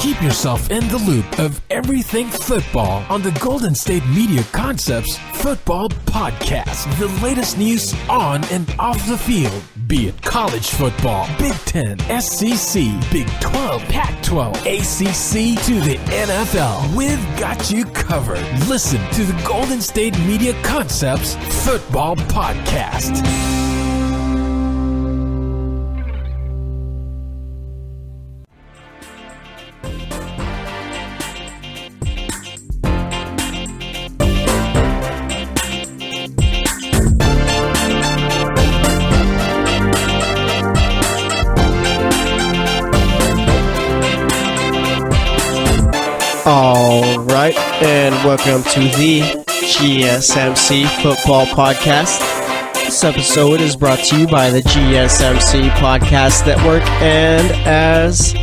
Keep yourself in the loop of everything football on the Golden State Media Concepts Football Podcast. The latest news on and off the field, be it college football, Big Ten, SEC, Big 12, Pac-12, ACC to the NFL. We've got you covered. Listen to the Golden State Media Concepts Football Podcast. All right, and welcome to the GSMC Football Podcast. This episode is brought to you by the GSMC Podcast Network, and as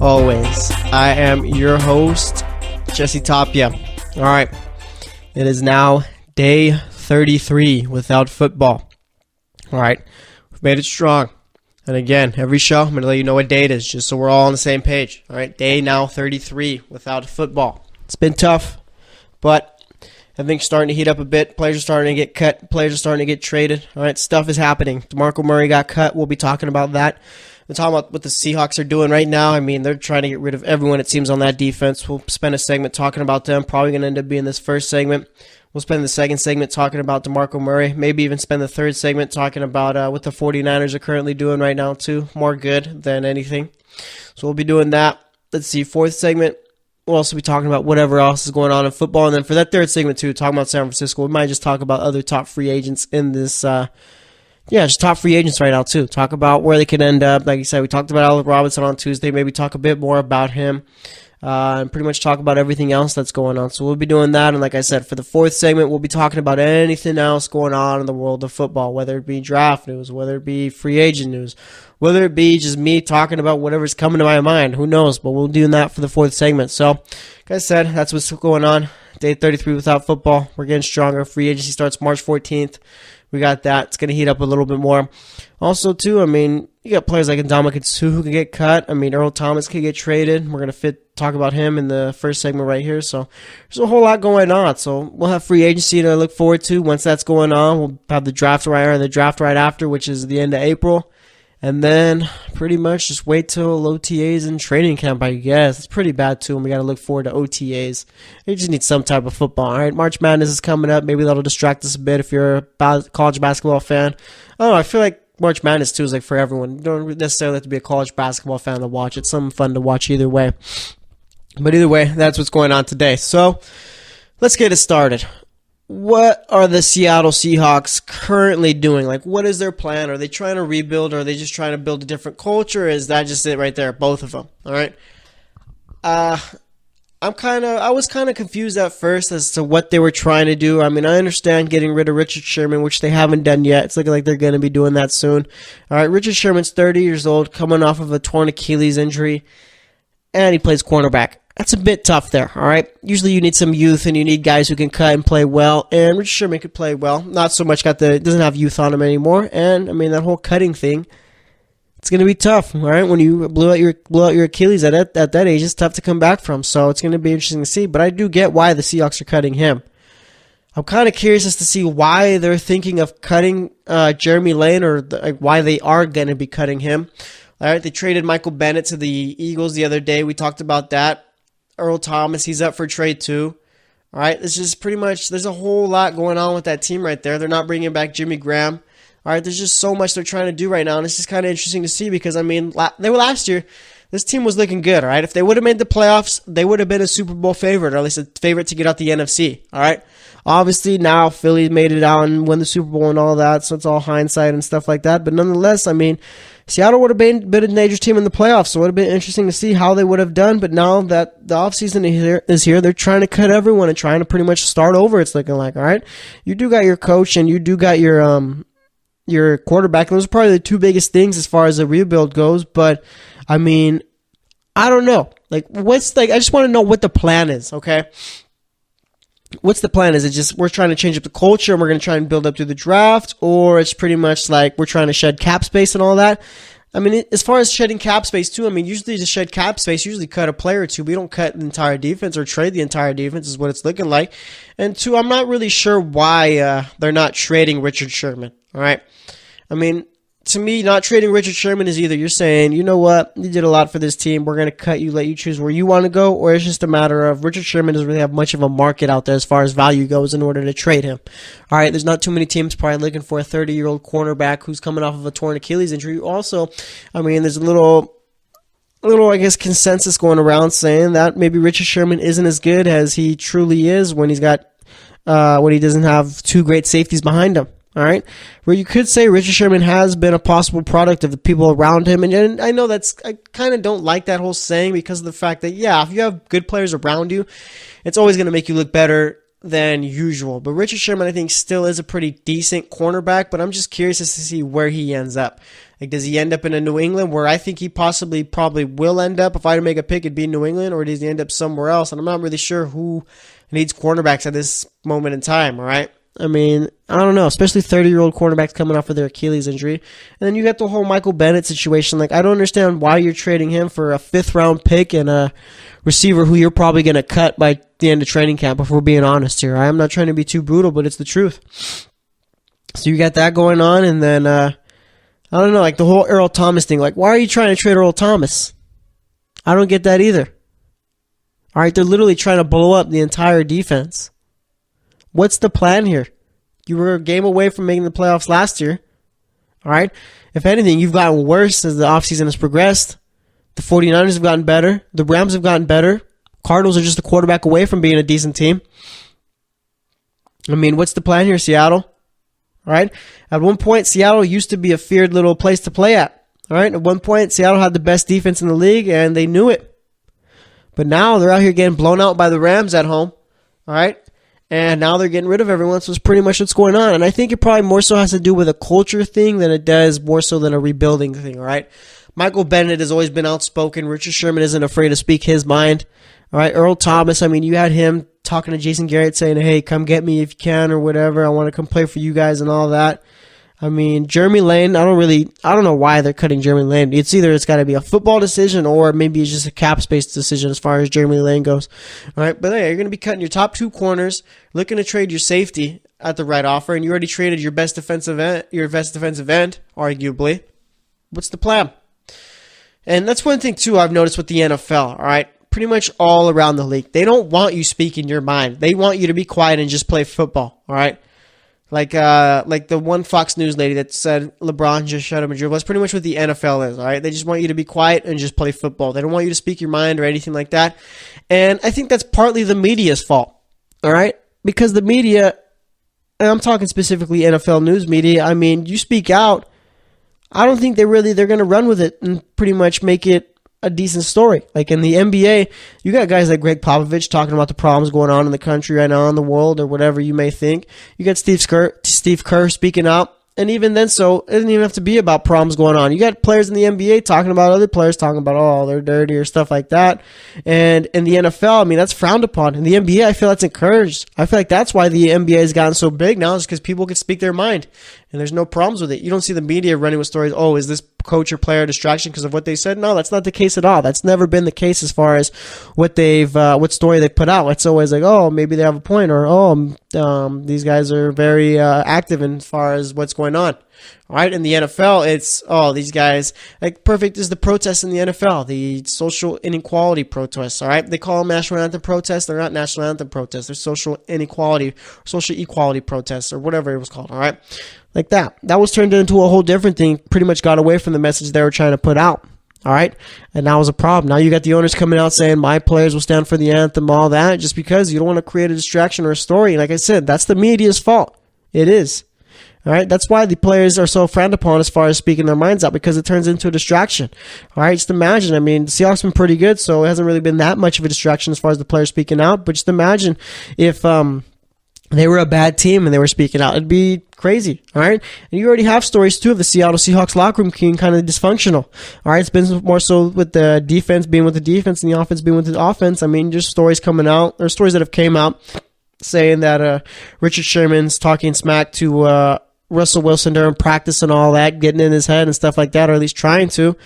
always, I am your host, Jesse Tapia. All right, it is now day 33 without football. All right, we've made it strong. And again, every show, I'm going to let you know what day it is, just so we're all on the same page. All right, day now 33 without football. It's been tough, but everything's starting to heat up a bit. Players are starting to get cut. Players are starting to get traded. All right, stuff is happening. DeMarco Murray got cut. We'll be talking about that. We're talking about what the Seahawks are doing right now. I mean, they're trying to get rid of everyone, it seems, on that defense. We'll spend a segment talking about them. Probably going to end up being this first segment. We'll spend the second segment talking about DeMarco Murray. Maybe even spend the third segment talking about what the 49ers are currently doing right now, too. More good than anything. So we'll be doing that. Let's see, fourth segment, we'll also be talking about whatever else is going on in football. And then for that third segment, too, talking about San Francisco, we might just talk about other top free agents in this, just top free agents right now, too. Talk about where they could end up. Like you said, we talked about Alec Robinson on Tuesday. Maybe talk a bit more about him. And pretty much talk about everything else that's going on. So we'll be doing that. And like I said, for the fourth segment, we'll be talking about anything else going on in the world of football, whether it be draft news, whether it be free agent news, whether it be just me talking about whatever's coming to my mind. Who knows? But we'll do that for the fourth segment. So, like I said, that's what's going on. Day 33 without football. We're getting stronger. Free agency starts March 14th. We got that. It's going to heat up a little bit more. Also, too, I mean, you got players like Ndamukong Suh who can get cut. I mean, Earl Thomas could get traded. We're going to talk about him in the first segment right here. So there's a whole lot going on. So we'll have free agency to look forward to. Once that's going on, we'll have the draft right after, which is the end of April. And then pretty much just wait till OTAs and training camp, I guess. It's pretty bad, too, and we got to look forward to OTAs. You just need some type of football, all right? March Madness is coming up. Maybe that'll distract us a bit if you're a college basketball fan. I feel like March Madness, too, is like for everyone. You don't necessarily have to be a college basketball fan to watch. It's something fun to watch either way. But either way, that's what's going on today. So let's get it started. What are the Seattle Seahawks currently doing? Like, what is their plan? Are they trying to rebuild, or are they just trying to build a different culture? Or is that just it right there? Both of them. All right. I was kind of confused at first as to what they were trying to do. I mean, I understand getting rid of Richard Sherman, which they haven't done yet. It's looking like they're going to be doing that soon. All right. Richard Sherman's 30 years old, coming off of a torn Achilles injury, and he plays cornerback. That's a bit tough there, all right? Usually you need some youth and you need guys who can cut and play well, and Richard Sherman could play well. Not so much doesn't have youth on him anymore, and I mean that whole cutting thing, it's going to be tough, all right? When you blow out your Achilles at that age, it's tough to come back from, so it's going to be interesting to see, but I do get why the Seahawks are cutting him. I'm kind of curious as to see why they're thinking of cutting Jeremy Lane, or why they are going to be cutting him. All right, they traded Michael Bennett to the Eagles the other day. We talked about that. Earl Thomas, he's up for trade too. All right, this is pretty much, there's a whole lot going on with that team right there. They're not bringing back Jimmy Graham. All right, there's just so much they're trying to do right now, and it's just kind of interesting to see because, I mean, they were last year, this team was looking good, all right? If they would have made the playoffs, they would have been a Super Bowl favorite, or at least a favorite to get out the NFC, all right? Obviously, now Philly made it out and won the Super Bowl and all that, so it's all hindsight and stuff like that. But nonetheless, I mean, Seattle would have been a major team in the playoffs, so it would have been interesting to see how they would have done. But now that the offseason is here, they're trying to cut everyone and trying to pretty much start over, it's looking like, all right? You do got your coach and you do got your quarterback. And those are probably the two biggest things as far as the rebuild goes. But, I mean, I don't know. I just want to know what the plan is, okay? What's the plan? Is it just we're trying to change up the culture and we're going to try and build up through the draft? Or it's pretty much like we're trying to shed cap space and all that? I mean, as far as shedding cap space too, I mean, usually to shed cap space, usually cut a player or two. We don't cut the entire defense or trade the entire defense is what it's looking like. And two, I'm not really sure why they're not trading Richard Sherman. All right. I mean, to me, not trading Richard Sherman is either you're saying, you know what, you did a lot for this team, we're going to cut you, let you choose where you want to go, or it's just a matter of Richard Sherman doesn't really have much of a market out there as far as value goes in order to trade him. All right, there's not too many teams probably looking for a 30-year-old cornerback who's coming off of a torn Achilles injury. Also, I mean, there's a little, I guess, consensus going around saying that maybe Richard Sherman isn't as good as he truly is when he doesn't have two great safeties behind him. All right, where you could say Richard Sherman has been a possible product of the people around him. And I know I kind of don't like that whole saying because of the fact that, yeah, if you have good players around you, it's always going to make you look better than usual. But Richard Sherman, I think, still is a pretty decent cornerback, but I'm just curious as to see where he ends up. Like, does he end up in a New England where I think he probably will end up? If I had to make a pick, it'd be New England, or does he end up somewhere else? And I'm not really sure who needs cornerbacks at this moment in time, all right? I mean, I don't know, especially 30-year-old quarterbacks coming off of their Achilles injury. And then you got the whole Michael Bennett situation. Like, I don't understand why you're trading him for a 5th-round pick and a receiver who you're probably going to cut by the end of training camp, if we're being honest here. I'm not trying to be too brutal, but it's the truth. So you got that going on, and then, I don't know, like the whole Earl Thomas thing. Like, why are you trying to trade Earl Thomas? I don't get that either. All right, they're literally trying to blow up the entire defense. What's the plan here? You were a game away from making the playoffs last year. All right? If anything, you've gotten worse as the offseason has progressed. The 49ers have gotten better. The Rams have gotten better. Cardinals are just a quarterback away from being a decent team. I mean, what's the plan here, Seattle? All right? At one point, Seattle used to be a feared little place to play at. All right? At one point, Seattle had the best defense in the league, and they knew it. But now they're out here getting blown out by the Rams at home. All right? And now they're getting rid of everyone, so it's pretty much what's going on. And I think it probably more so has to do with a culture thing than it does more so than a rebuilding thing, all right? Michael Bennett has always been outspoken. Richard Sherman isn't afraid to speak his mind, all right? Earl Thomas, I mean, you had him talking to Jason Garrett saying, hey, come get me if you can or whatever. I want to come play for you guys and all that. I mean, Jeremy Lane, I don't know why they're cutting Jeremy Lane. It's got to be a football decision or maybe it's just a cap space decision as far as Jeremy Lane goes. All right, but yeah, you're going to be cutting your top 2 corners, looking to trade your safety at the right offer, and you already traded your best defensive end, arguably. What's the plan? And that's one thing too I've noticed with the NFL. All right, pretty much all around the league, they don't want you speaking your mind. They want you to be quiet and just play football. All right. Like the one Fox News lady that said LeBron just shut him a dribble. That's pretty much what the NFL is, all right? They just want you to be quiet and just play football. They don't want you to speak your mind or anything like that. And I think that's partly the media's fault, all right? Because the media, and I'm talking specifically NFL news media, I mean, you speak out, I don't think they're going to run with it and pretty much make it a decent story. Like in the NBA, you got guys like Greg Popovich talking about the problems going on in the country right now, in the world, or whatever you may think. You got Steve Kerr speaking out. And even then, so it doesn't even have to be about problems going on. You got players in the NBA talking about other players talking about, oh, they're dirty or stuff like that. And in the NFL, I mean, that's frowned upon. In the NBA, I feel that's encouraged. I feel like that's why the NBA has gotten so big now, is because people can speak their mind. And there's no problems with it. You don't see the media running with stories, oh, is this coach or player distraction because of what they said? No, that's not the case at all. That's never been the case as far as what story they put out. It's always like, oh, maybe they have a point, or these guys are very active as far as what's going on. All right, in the NFL, it's, these guys, like perfect is the protests in the NFL, the social inequality protests, all right? They call them national anthem protests. They're not national anthem protests. They're social inequality, social equality protests, or whatever it was called, all right? Like that. That was turned into a whole different thing, pretty much got away from the message they were trying to put out. All right. And that was a problem. Now you got the owners coming out saying my players will stand for the anthem, all that, just because you don't want to create a distraction or a story. And like I said, that's the media's fault. It is. All right. That's why the players are so frowned upon as far as speaking their minds out, because it turns into a distraction. All right. Just imagine. I mean, the Seahawks been pretty good, so it hasn't really been that much of a distraction as far as the players speaking out. But just imagine if they were a bad team and they were speaking out. It'd be crazy, all right? And you already have stories, too, of the Seattle Seahawks locker room being kind of dysfunctional, all right? It's been more so with the defense being with the defense and the offense being with the offense. I mean, just stories coming out, or stories that have came out saying that Richard Sherman's talking smack to Russell Wilson during practice and all that, getting in his head and stuff like that, or at least trying to.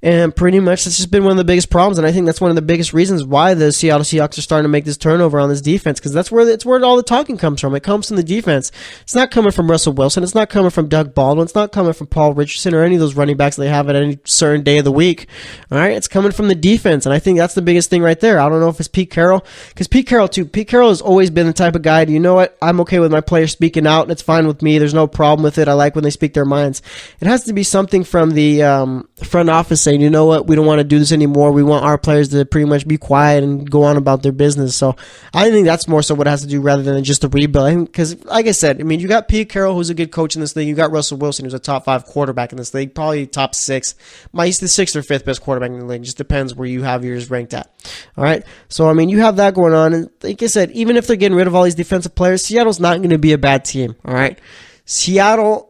And pretty much that's just been one of the biggest problems, and I think that's one of the biggest reasons why the Seattle Seahawks are starting to make this turnover on this defense, because that's where all the talking comes from. It comes from the defense. It's not coming from Russell Wilson. It's not coming from Doug Baldwin. It's not coming from Paul Richardson or any of those running backs they have at any certain day of the week. All right, it's coming from the defense, and I think that's the biggest thing right there. I don't know if it's Pete Carroll, because Pete Carroll has always been the type of guy, you know what, I'm okay with my players speaking out, and it's fine with me. There's no problem with it. I like when they speak their minds. It has to be something from the front office saying, you know what, we don't want to do this anymore. We want our players to pretty much be quiet and go on about their business. So I think that's more so what it has to do rather than just a rebuild. Because like I said, I mean, you got Pete Carroll, who's a good coach in this league. You got Russell Wilson, who's a top 5 quarterback in this league, probably top 6. He's the 6th or 5th best quarterback in the league. It just depends where you have yours ranked at. All right. So I mean, you have that going on, and like I said, even if they're getting rid of all these defensive players, Seattle's not going to be a bad team. All right. Seattle,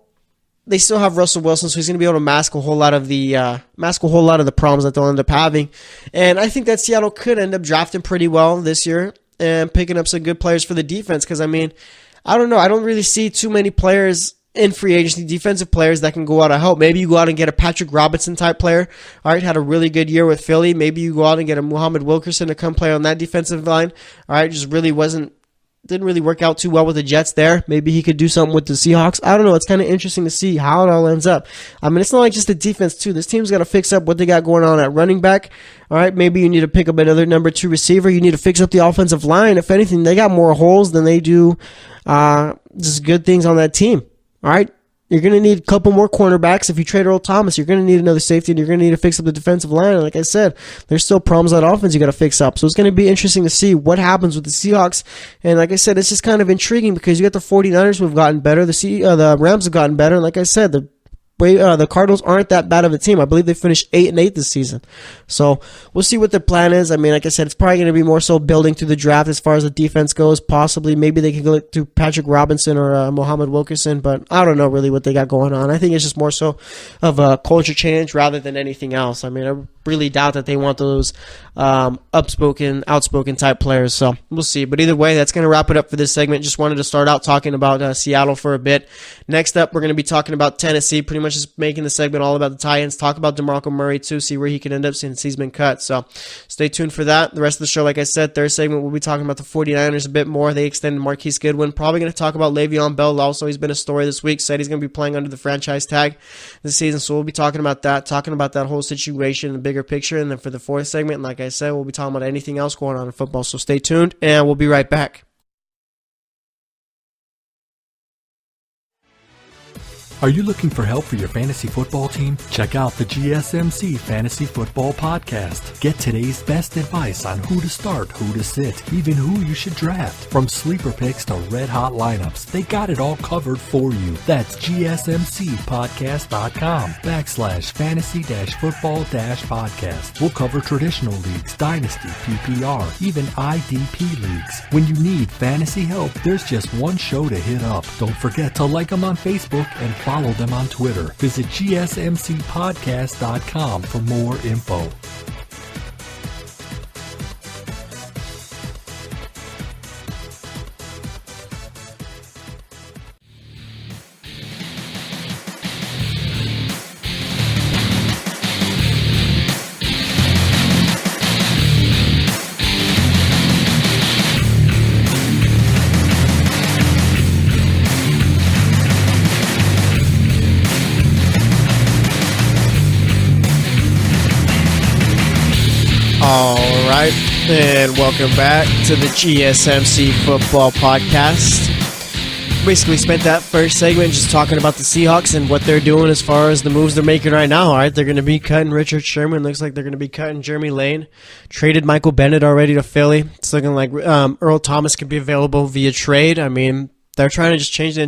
they still have Russell Wilson, so he's going to be able to mask a whole lot of the problems that they'll end up having. And I think that Seattle could end up drafting pretty well this year and picking up some good players for the defense. Because I mean, I don't know, I don't really see too many players in free agency, defensive players that can go out and help. Maybe you go out and get a Patrick Robinson type player. All right, had a really good year with Philly. Maybe you go out and get a Muhammad Wilkerson to come play on that defensive line. All right, just really didn't really work out too well with the Jets there. Maybe he could do something with the Seahawks. I don't know. It's kind of interesting to see how it all ends up. I mean, it's not like just the defense, too. This team's got to fix up what they got going on at running back. All right, maybe you need to pick up another number 2 receiver. You need to fix up the offensive line. If anything, they got more holes than they do just good things on that team. All right? You're going to need a couple more cornerbacks. If you trade Earl Thomas, you're going to need another safety, and you're going to need to fix up the defensive line. And like I said, there's still problems on offense you got to fix up. So it's going to be interesting to see what happens with the Seahawks. And like I said, it's just kind of intriguing because you got the 49ers who have gotten better. The Rams have gotten better. And like I said, the Cardinals aren't that bad of a team. I believe they finished 8-8 this season. So we'll see what their plan is. I mean, like I said, it's probably going to be more so building through the draft as far as the defense goes. Possibly, maybe they can go to Patrick Robinson or Muhammad Wilkerson, but I don't know really what they got going on. I think it's just more so of a culture change rather than anything else. I mean, I really doubt that they want those outspoken type players. So we'll see. But either way, that's going to wrap it up for this segment. Just wanted to start out talking about Seattle for a bit. Next up, we're going to be talking about Tennessee. Pretty much just making the segment all about the Titans. Talk about DeMarco Murray too. See where he can end up since he's been cut. So stay tuned for that. The rest of the show, like I said, third segment, we'll be talking about the 49ers a bit more. They extended Marquise Goodwin. Probably going to talk about Le'Veon Bell also. He's been a story this week. Said he's going to be playing under the franchise tag this season. So we'll be talking about that whole situation, the bigger picture. And then for the fourth segment, like I said, we'll be talking about anything else going on in football. So stay tuned, and we'll be right back. Are you looking for help for your fantasy football team? Check out the GSMC Fantasy Football Podcast. Get today's best advice on who to start, who to sit, even who you should draft. From sleeper picks to red-hot lineups, they got it all covered for you. That's GSMCpodcast.com/fantasy-football-podcast. We'll cover traditional leagues, dynasty, PPR, even IDP leagues. When you need fantasy help, there's just one show to hit up. Don't forget to like them on Facebook and follow them on Twitter. Visit GSMCpodcast.com for more info. All right, and welcome back to the GSMC Football Podcast. Basically spent that first segment just talking about the Seahawks and what they're doing as far as the moves they're making right now. All right, they're going to be cutting Richard Sherman. Looks like they're going to be cutting Jeremy Lane. Traded Michael Bennett already to Philly. It's looking like Earl Thomas could be available via trade. I mean, they're trying to just change the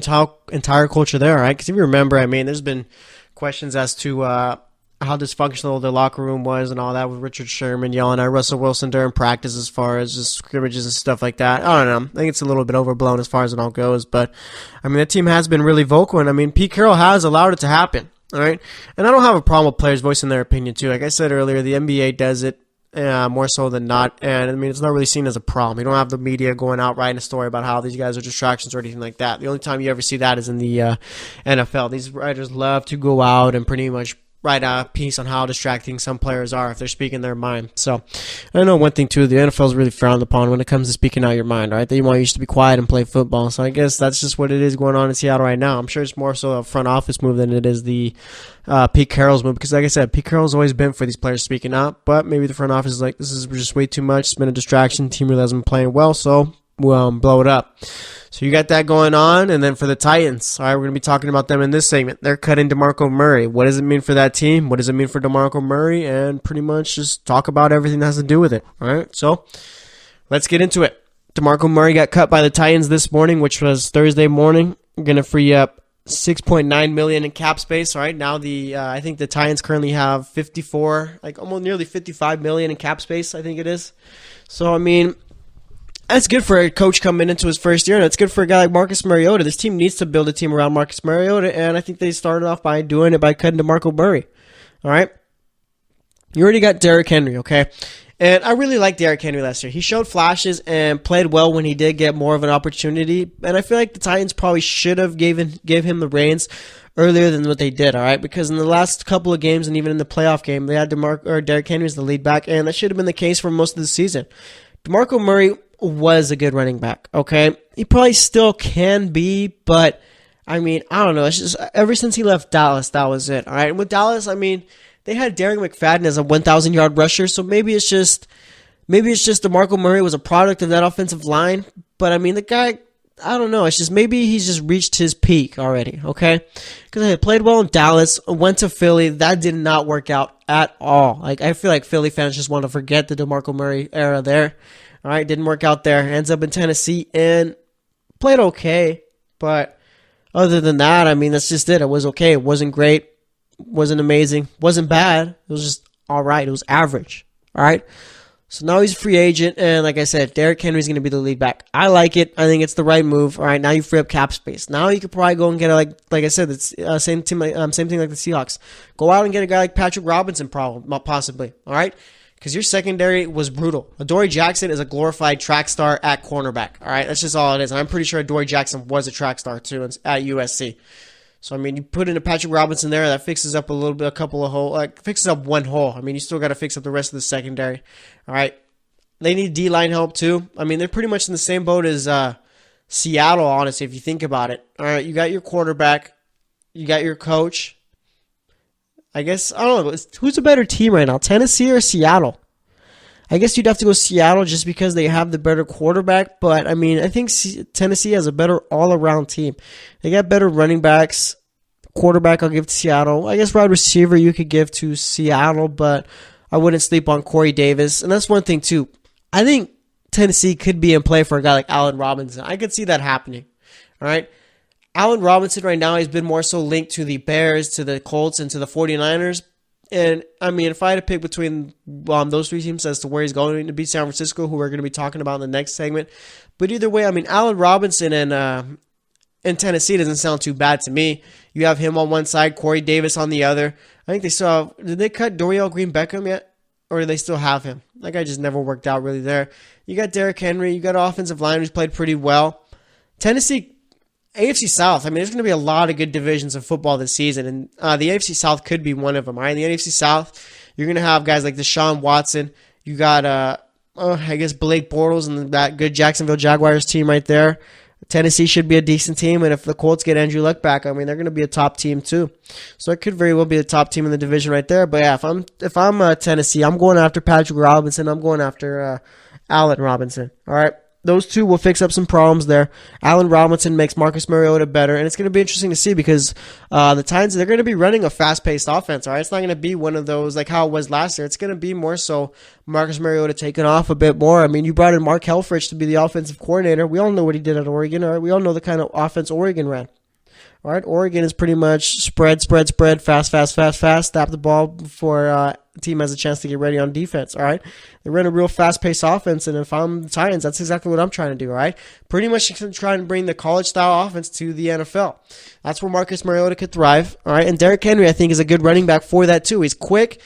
entire culture there, all right? Because if you remember, I mean, there's been questions as to how dysfunctional the locker room was and all that with Richard Sherman yelling at Russell Wilson during practice as far as just scrimmages and stuff like that. I don't know. I think it's a little bit overblown as far as it all goes. But, I mean, the team has been really vocal. And, I mean, Pete Carroll has allowed it to happen. All right? And I don't have a problem with players voicing their opinion, too. Like I said earlier, the NBA does it. more so than not. And I mean, it's not really seen as a problem. You don't have the media going out writing a story about how these guys are distractions or anything like that. The only time you ever see that is in the NFL. These writers love to go out and pretty much write a piece on how distracting some players are if they're speaking their mind. So I know one thing too, the NFL is really frowned upon when it comes to speaking out your mind, right? They want you to be quiet and play football. So I guess that's just what it is going on in Seattle right now. I'm sure it's more so a front office move than it is the Pete Carroll's move, because like I said, Pete Carroll's always been for these players speaking out, but maybe the front office is like, this is just way too much. It's been a distraction. Team really hasn't been playing well, so we'll blow it up. So you got that going on, and then for the Titans, all right, we're going to be talking about them in this segment. They're cutting DeMarco Murray. What does it mean for that team? What does it mean for DeMarco Murray? And pretty much just talk about everything that has to do with it, all right? So let's get into it. DeMarco Murray got cut by the Titans this morning, which was Thursday morning. We're going to free up $6.9 million in cap space, all right? Now I think the Titans currently have 54, like almost nearly $55 million in cap space, I think it is. So, I mean, that's good for a coach coming into his first year, and it's good for a guy like Marcus Mariota. This team needs to build a team around Marcus Mariota, and I think they started off by doing it by cutting DeMarco Murray. All right? You already got Derrick Henry, okay? And I really liked Derrick Henry last year. He showed flashes and played well when he did get more of an opportunity, and I feel like the Titans probably should have gave him the reins earlier than what they did, all right? Because in the last couple of games and even in the playoff game, they had Derrick Henry as the lead back, and that should have been the case for most of the season. DeMarco Murray was a good running back, okay? He probably still can be, but, I mean, I don't know. It's just ever since he left Dallas, that was it, all right? And with Dallas, I mean, they had Darren McFadden as a 1,000-yard rusher, so maybe it's just DeMarco Murray was a product of that offensive line, but, I mean, the guy, I don't know. It's just maybe he's just reached his peak already, okay? Because he played well in Dallas, went to Philly. That did not work out at all. Like, I feel like Philly fans just want to forget the DeMarco Murray era there. All right, didn't work out there. Ends up in Tennessee and played okay. But other than that, I mean, that's just it. It was okay. It wasn't great. Wasn't amazing. Wasn't bad. It was just all right. It was average. All right. So now he's a free agent. And like I said, Derrick Henry's going to be the lead back. I like it. I think it's the right move. All right. Now you free up cap space. Now you could probably go and get like I said, it's same thing like the Seahawks. Go out and get a guy like Patrick Robinson, possibly. All right. Because your secondary was brutal. Adoree Jackson is a glorified track star at cornerback. All right, that's just all it is. And I'm pretty sure Adoree Jackson was a track star too at USC. So I mean, you put in a Patrick Robinson there, that fixes up a couple of holes, fixes up one hole. I mean, you still got to fix up the rest of the secondary. All right, they need D-line help too. I mean, they're pretty much in the same boat as Seattle, honestly, if you think about it. All right, you got your quarterback, you got your coach. I guess, I don't know, who's a better team right now, Tennessee or Seattle? I guess you'd have to go Seattle just because they have the better quarterback, but, I mean, I think Tennessee has a better all-around team. They got better running backs. Quarterback I'll give to Seattle. I guess wide receiver you could give to Seattle, but I wouldn't sleep on Corey Davis. And that's one thing, too. I think Tennessee could be in play for a guy like Allen Robinson. I could see that happening, all right? Allen Robinson right now has been more so linked to the Bears, to the Colts, and to the 49ers. And, I mean, if I had to pick between those three teams as to where he's going to be, San Francisco, who we're going to be talking about in the next segment. But either way, I mean, Allen Robinson and Tennessee doesn't sound too bad to me. You have him on one side, Corey Davis on the other. I think they still have, did they cut Dorial Green-Beckham yet? Or do they still have him? That guy just never worked out really there. You got Derrick Henry. You got an offensive line who's played pretty well. Tennessee, AFC South, I mean, there's going to be a lot of good divisions of football this season, and the AFC South could be one of them, all right? In the AFC South, you're going to have guys like Deshaun Watson. You got, I guess, Blake Bortles and that good Jacksonville Jaguars team right there. Tennessee should be a decent team, and if the Colts get Andrew Luck back, I mean, they're going to be a top team too. So it could very well be the top team in the division right there. But yeah, if I'm Tennessee, I'm going after Patrick Robinson. I'm going after Allen Robinson, all right? Those two will fix up some problems there. Allen Robinson makes Marcus Mariota better, and it's going to be interesting to see because the Titans, they're going to be running a fast-paced offense, all right? It's not going to be one of those like how it was last year. It's going to be more so Marcus Mariota taking off a bit more. I mean, you brought in Mark Helfrich to be the offensive coordinator. We all know what he did at Oregon, all right? We all know the kind of offense Oregon ran. All right, Oregon is pretty much spread, fast, tap the ball for team has a chance to get ready on defense, all right? They run a real fast-paced offense, and if I'm the Titans, that's exactly what I'm trying to do, all right? Pretty much trying to bring the college-style offense to the NFL. That's where Marcus Mariota could thrive, all right? And Derrick Henry, I think, is a good running back for that, too. He's quick.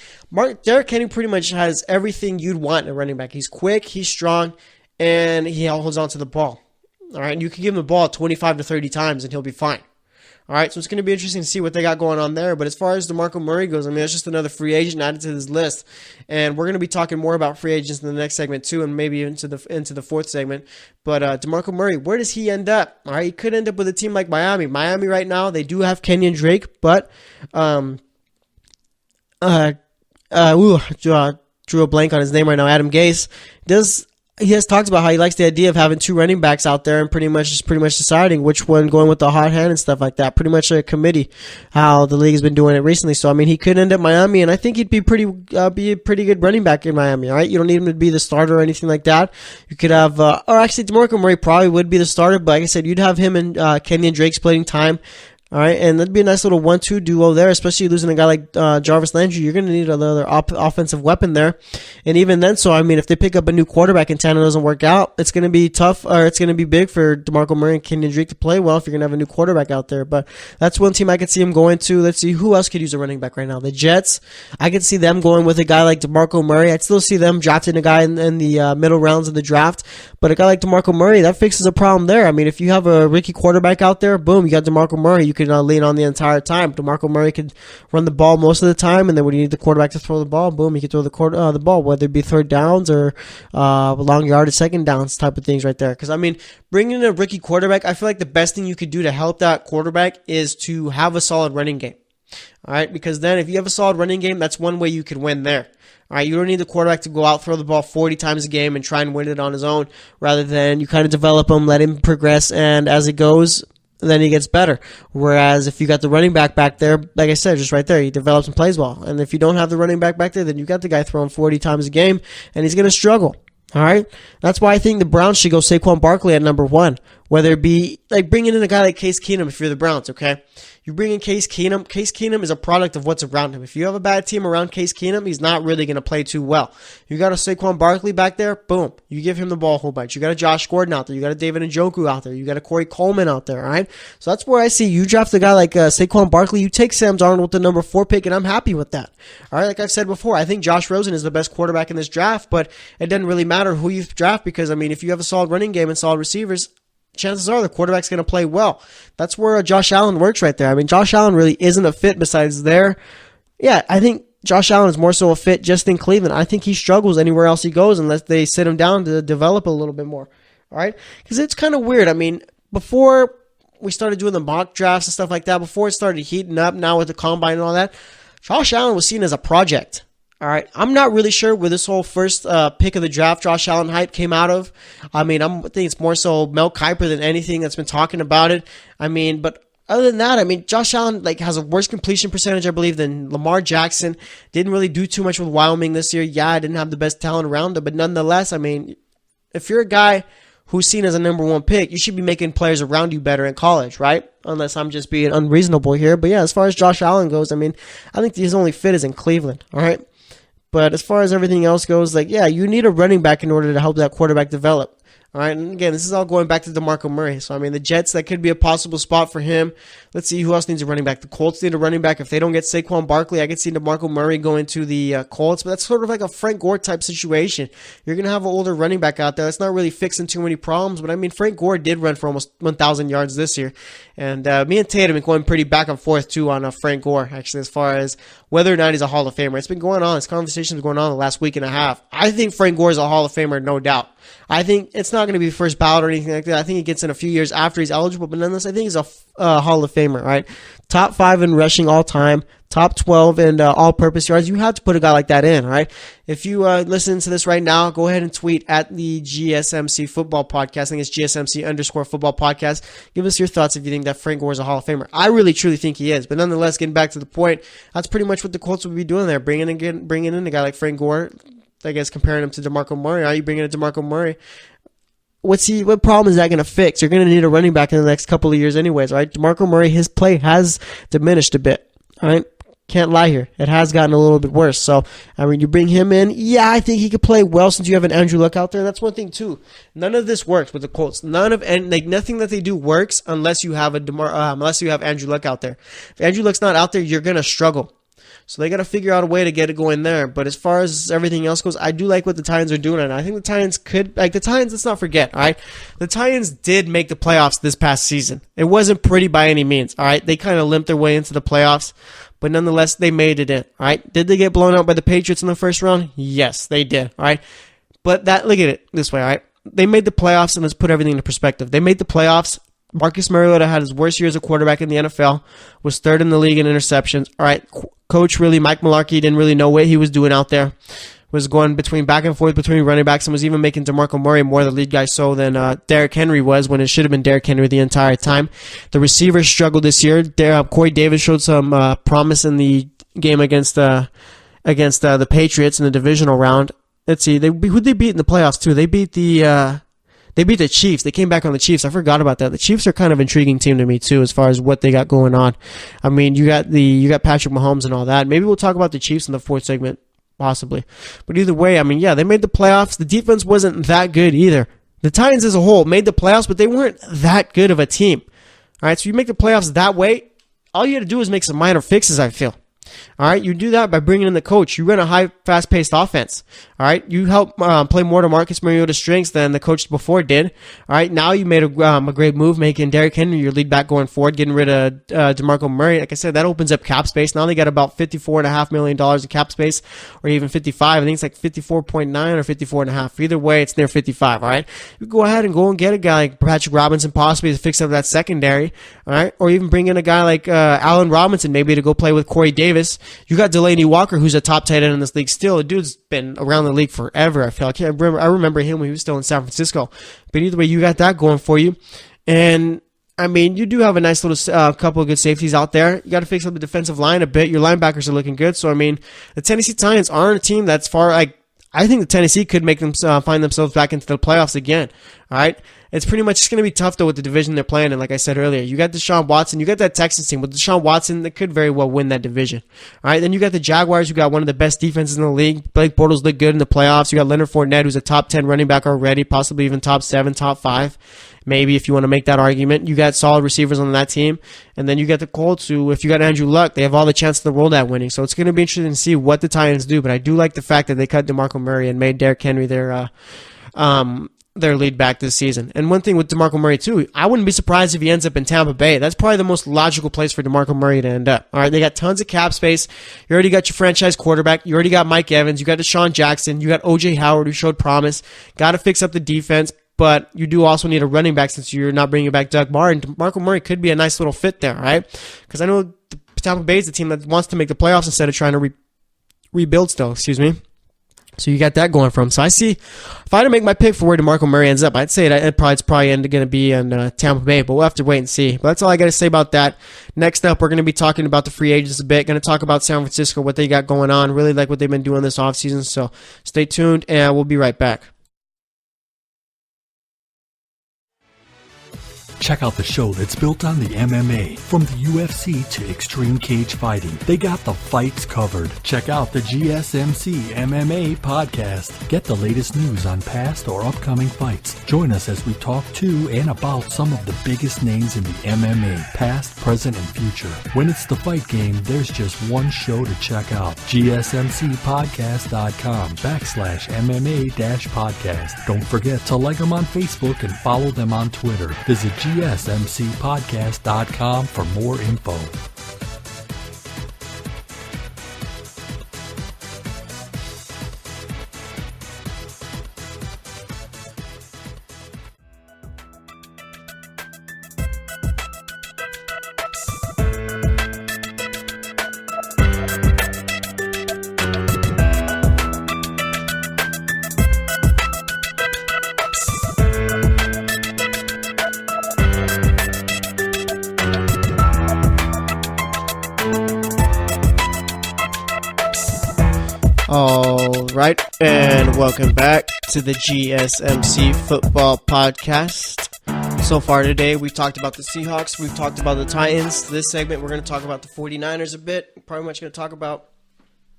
Derrick Henry pretty much has everything you'd want in a running back. He's quick, he's strong, and he holds on to the ball, all right? And you can give him the ball 25 to 30 times, and he'll be fine. All right, so it's going to be interesting to see what they got going on there. But as far as DeMarco Murray goes, I mean, that's just another free agent added to this list. And we're going to be talking more about free agents in the next segment too, and maybe into the fourth segment. But DeMarco Murray, where does he end up? All right, he could end up with a team like Miami. Miami right now, they do have Kenyon Drake, but drew a blank on his name right now. Adam Gase He has talked about how he likes the idea of having two running backs out there and pretty much deciding which one going with the hot hand and stuff like that. Pretty much a committee, how the league has been doing it recently. So I mean, he could end up Miami, and I think he'd be a pretty good running back in Miami. All right, you don't need him to be the starter or anything like that. You could have, or actually, DeMarco Murray probably would be the starter, but like I said, you'd have him and Kenyon Drake splitting time. All right, and that'd be a nice little 1-2 duo there, especially losing a guy like Jarvis Landry. You're going to need another offensive weapon there. And even then, so I mean, if they pick up a new quarterback and Tanner doesn't work out, it's going to be tough, or it's going to be big for DeMarco Murray and Kenyon Drake to play well if you're going to have a new quarterback out there. But that's one team I could see him going to. Let's see, who else could use a running back right now? The Jets. I could see them going with a guy like DeMarco Murray. I'd still see them drafting a guy in the middle rounds of the draft. But a guy like DeMarco Murray, that fixes a problem there. I mean, if you have a rookie quarterback out there, boom, you got DeMarco Murray. You can lean on the entire time. DeMarco Murray could run the ball most of the time, and then when you need the quarterback to throw the ball, boom, he can throw the ball, whether it be third downs or long yardage second downs type of things right there. Because, I mean, bringing in a rookie quarterback, I feel like the best thing you could do to help that quarterback is to have a solid running game. All right, because then if you have a solid running game, that's one way you can win there. All right, you don't need the quarterback to go out, throw the ball 40 times a game, and try and win it on his own, rather than you kind of develop him, let him progress, and as it goes, then he gets better. Whereas if you got the running back there, like I said, just right there, he develops and plays well. And if you don't have the running back there, then you got the guy throwing 40 times a game, and he's going to struggle. All right, that's why I think the Browns should go Saquon Barkley at number one. Whether it be like bringing in a guy like Case Keenum if you're the Browns, okay? You bring in Case Keenum. Case Keenum is a product of what's around him. If you have a bad team around Case Keenum, he's not really going to play too well. You got a Saquon Barkley back there, boom. You give him the ball a whole bunch. You got a Josh Gordon out there. You got a David Njoku out there. You got a Corey Coleman out there, all right? So that's where I see you draft a guy like Saquon Barkley. You take Sam Darnold with the number 4 pick, and I'm happy with that. All right, like I've said before, I think Josh Rosen is the best quarterback in this draft, but it doesn't really matter who you draft because, I mean, if you have a solid running game and solid receivers, chances are the quarterback's going to play well. That's where Josh Allen works right there. I mean, Josh Allen really isn't a fit besides there. Yeah, I think Josh Allen is more so a fit just in Cleveland. I think he struggles anywhere else he goes unless they sit him down to develop a little bit more. All right? Because it's kind of weird. I mean, before we started doing the mock drafts and stuff like that, before it started heating up now with the combine and all that, Josh Allen was seen as a project. All right, I'm not really sure where this whole first pick of the draft Josh Allen hype came out of. I mean, I think it's more so Mel Kiper than anything that's been talking about it. I mean, but other than that, I mean, Josh Allen has a worse completion percentage, I believe, than Lamar Jackson. Didn't really do too much with Wyoming this year. Yeah, I didn't have the best talent around him, but nonetheless, I mean, if you're a guy who's seen as a number 1 pick, you should be making players around you better in college, right? Unless I'm just being unreasonable here. But yeah, as far as Josh Allen goes, I mean, I think his only fit is in Cleveland, all right? But as far as everything else goes, yeah, you need a running back in order to help that quarterback develop. All right, and again, this is all going back to DeMarco Murray. So, I mean, the Jets, that could be a possible spot for him. Let's see who else needs a running back. The Colts need a running back. If they don't get Saquon Barkley, I could see DeMarco Murray going to the Colts. But that's sort of like a Frank Gore type situation. You're going to have an older running back out there. That's not really fixing too many problems. But, I mean, Frank Gore did run for almost 1,000 yards this year. And me and Tatum have been going pretty back and forth, too, on Frank Gore, actually, as far as whether or not he's a Hall of Famer. It's been going on. This conversation's going on the last week and a half. I think Frank Gore is a Hall of Famer, no doubt. I think it's not going to be first ballot or anything like that. I think he gets in a few years after he's eligible, but nonetheless, I think he's a Hall of Famer, right? Top 5 in rushing all time, top 12 in all-purpose yards. You have to put a guy like that in, right? If you listen to this right now, go ahead and tweet at the GSMC Football Podcast. I think it's GSMC_Football Podcast. Give us your thoughts if you think that Frank Gore is a Hall of Famer. I really, truly think he is. But nonetheless, getting back to the point, that's pretty much what the Colts would be doing there, bringing in a guy like Frank Gore. I guess comparing him to DeMarco Murray. Are you bringing in DeMarco Murray? What problem is that going to fix? You're going to need a running back in the next couple of years anyways, right? DeMarco Murray, his play has diminished a bit, all right? Can't lie here. It has gotten a little bit worse. So, I mean, you bring him in. Yeah, I think he could play well since you have an Andrew Luck out there. That's one thing, too. None of this works with the Colts. Nothing that they do works unless you have Andrew Luck out there. If Andrew Luck's not out there, you're going to struggle. So they got to figure out a way to get it going there. But as far as everything else goes, I do like what the Titans are doing. And I think the Titans let's not forget, all right? The Titans did make the playoffs this past season. It wasn't pretty by any means, all right? They kind of limped their way into the playoffs. But nonetheless, they made it in, all right? Did they get blown out by the Patriots in the first round? Yes, they did, all right? But look at it this way, all right? They made the playoffs, and let's put everything into perspective. They made the playoffs. Marcus Mariota had his worst year as a quarterback in the NFL, was third in the league in interceptions. All right, coach Mike Mularkey didn't really know what he was doing out there. Was going back and forth between running backs and was even making DeMarco Murray more the lead guy so than Derrick Henry was when it should have been Derrick Henry the entire time. The receivers struggled this year. Corey Davis showed some promise in the game against the Patriots in the divisional round. Let's see, who'd they beat in the playoffs too? They beat the Chiefs. They came back on the Chiefs. I forgot about that. The Chiefs are kind of an intriguing team to me too, as far as what they got going on. I mean, you got Patrick Mahomes and all that. Maybe we'll talk about the Chiefs in the fourth segment, possibly. But either way, I mean, yeah, they made the playoffs. The defense wasn't that good either. The Titans as a whole made the playoffs, but they weren't that good of a team. All right, so you make the playoffs that way. All you got to do is make some minor fixes, I feel. All right, you do that by bringing in the coach. You run a high, fast-paced offense. All right, you help play more to Marcus Mariota's strengths than the coach before did. All right, now you made a great move, making Derrick Henry your lead back going forward, getting rid of DeMarco Murray. Like I said, that opens up cap space. Now they got about $54.5 million in cap space, or even 55. I think it's like 54.9 or 54.5. Either way, it's near 55. All right, you go ahead and go and get a guy like Patrick Robinson, possibly to fix up that secondary. All right, or even bring in a guy like Allen Robinson, maybe to go play with Corey Davis. You got Delaney Walker, who's a top tight end in this league still. The dude's been around the league forever, I feel. I remember him when he was still in San Francisco. But either way, you got that going for you. And, I mean, you do have a nice little couple of good safeties out there. You got to fix up the defensive line a bit. Your linebackers are looking good. So, I mean, the Tennessee Titans aren't a team that's far. I think the Tennessee could make them find themselves back into the playoffs again. All right? It's pretty much just going to be tough, though, with the division they're playing. And like I said earlier, you got Deshaun Watson. You got that Texans team. With Deshaun Watson, they could very well win that division. All right, then you got the Jaguars, who got one of the best defenses in the league. Blake Bortles looked good in the playoffs. You got Leonard Fournette, who's a top 10 running back already, possibly even top 7, top 5. Maybe if you want to make that argument. You got solid receivers on that team. And then you got the Colts, who, if you got Andrew Luck, they have all the chance in the world at winning. So it's going to be interesting to see what the Titans do. But I do like the fact that they cut DeMarco Murray and made Derrick Henry their lead back this season. And one thing with DeMarco Murray, too, I wouldn't be surprised if he ends up in Tampa Bay. That's probably the most logical place for DeMarco Murray to end up. All right, they got tons of cap space. You already got your franchise quarterback. You already got Mike Evans. You got Deshaun Jackson. You got O.J. Howard, who showed promise. Got to fix up the defense. But you do also need a running back since you're not bringing back Doug Martin. DeMarco Murray could be a nice little fit there, right? Because I know Tampa Bay is the team that wants to make the playoffs instead of trying to rebuild still, excuse me. So you got that going for him. So I see, if I had to make my pick for where DeMarco Murray ends up, I'd say it's probably going to be in Tampa Bay, but we'll have to wait and see. But that's all I got to say about that. Next up, we're going to be talking about the free agents a bit. Going to talk about San Francisco, what they got going on. Really like what they've been doing this offseason. So stay tuned, and we'll be right back. Check out the show that's built on the MMA. From the UFC to extreme cage fighting, they got the fights covered. Check out the GSMC MMA podcast. Get the latest news on past or upcoming fights. Join us as we talk to and about some of the biggest names in the MMA, past, present, and future. When it's the fight game, there's just one show to check out. GSMCpodcast.com/MMA-podcast. Don't forget to like them on Facebook and follow them on Twitter. Visit GSMCpodcast.com for more info. All right, and welcome back to the GSMC Football Podcast. So far today, we've talked about the Seahawks, we've talked about the Titans. This segment, we're going to talk about the 49ers a bit, Probably much going to talk about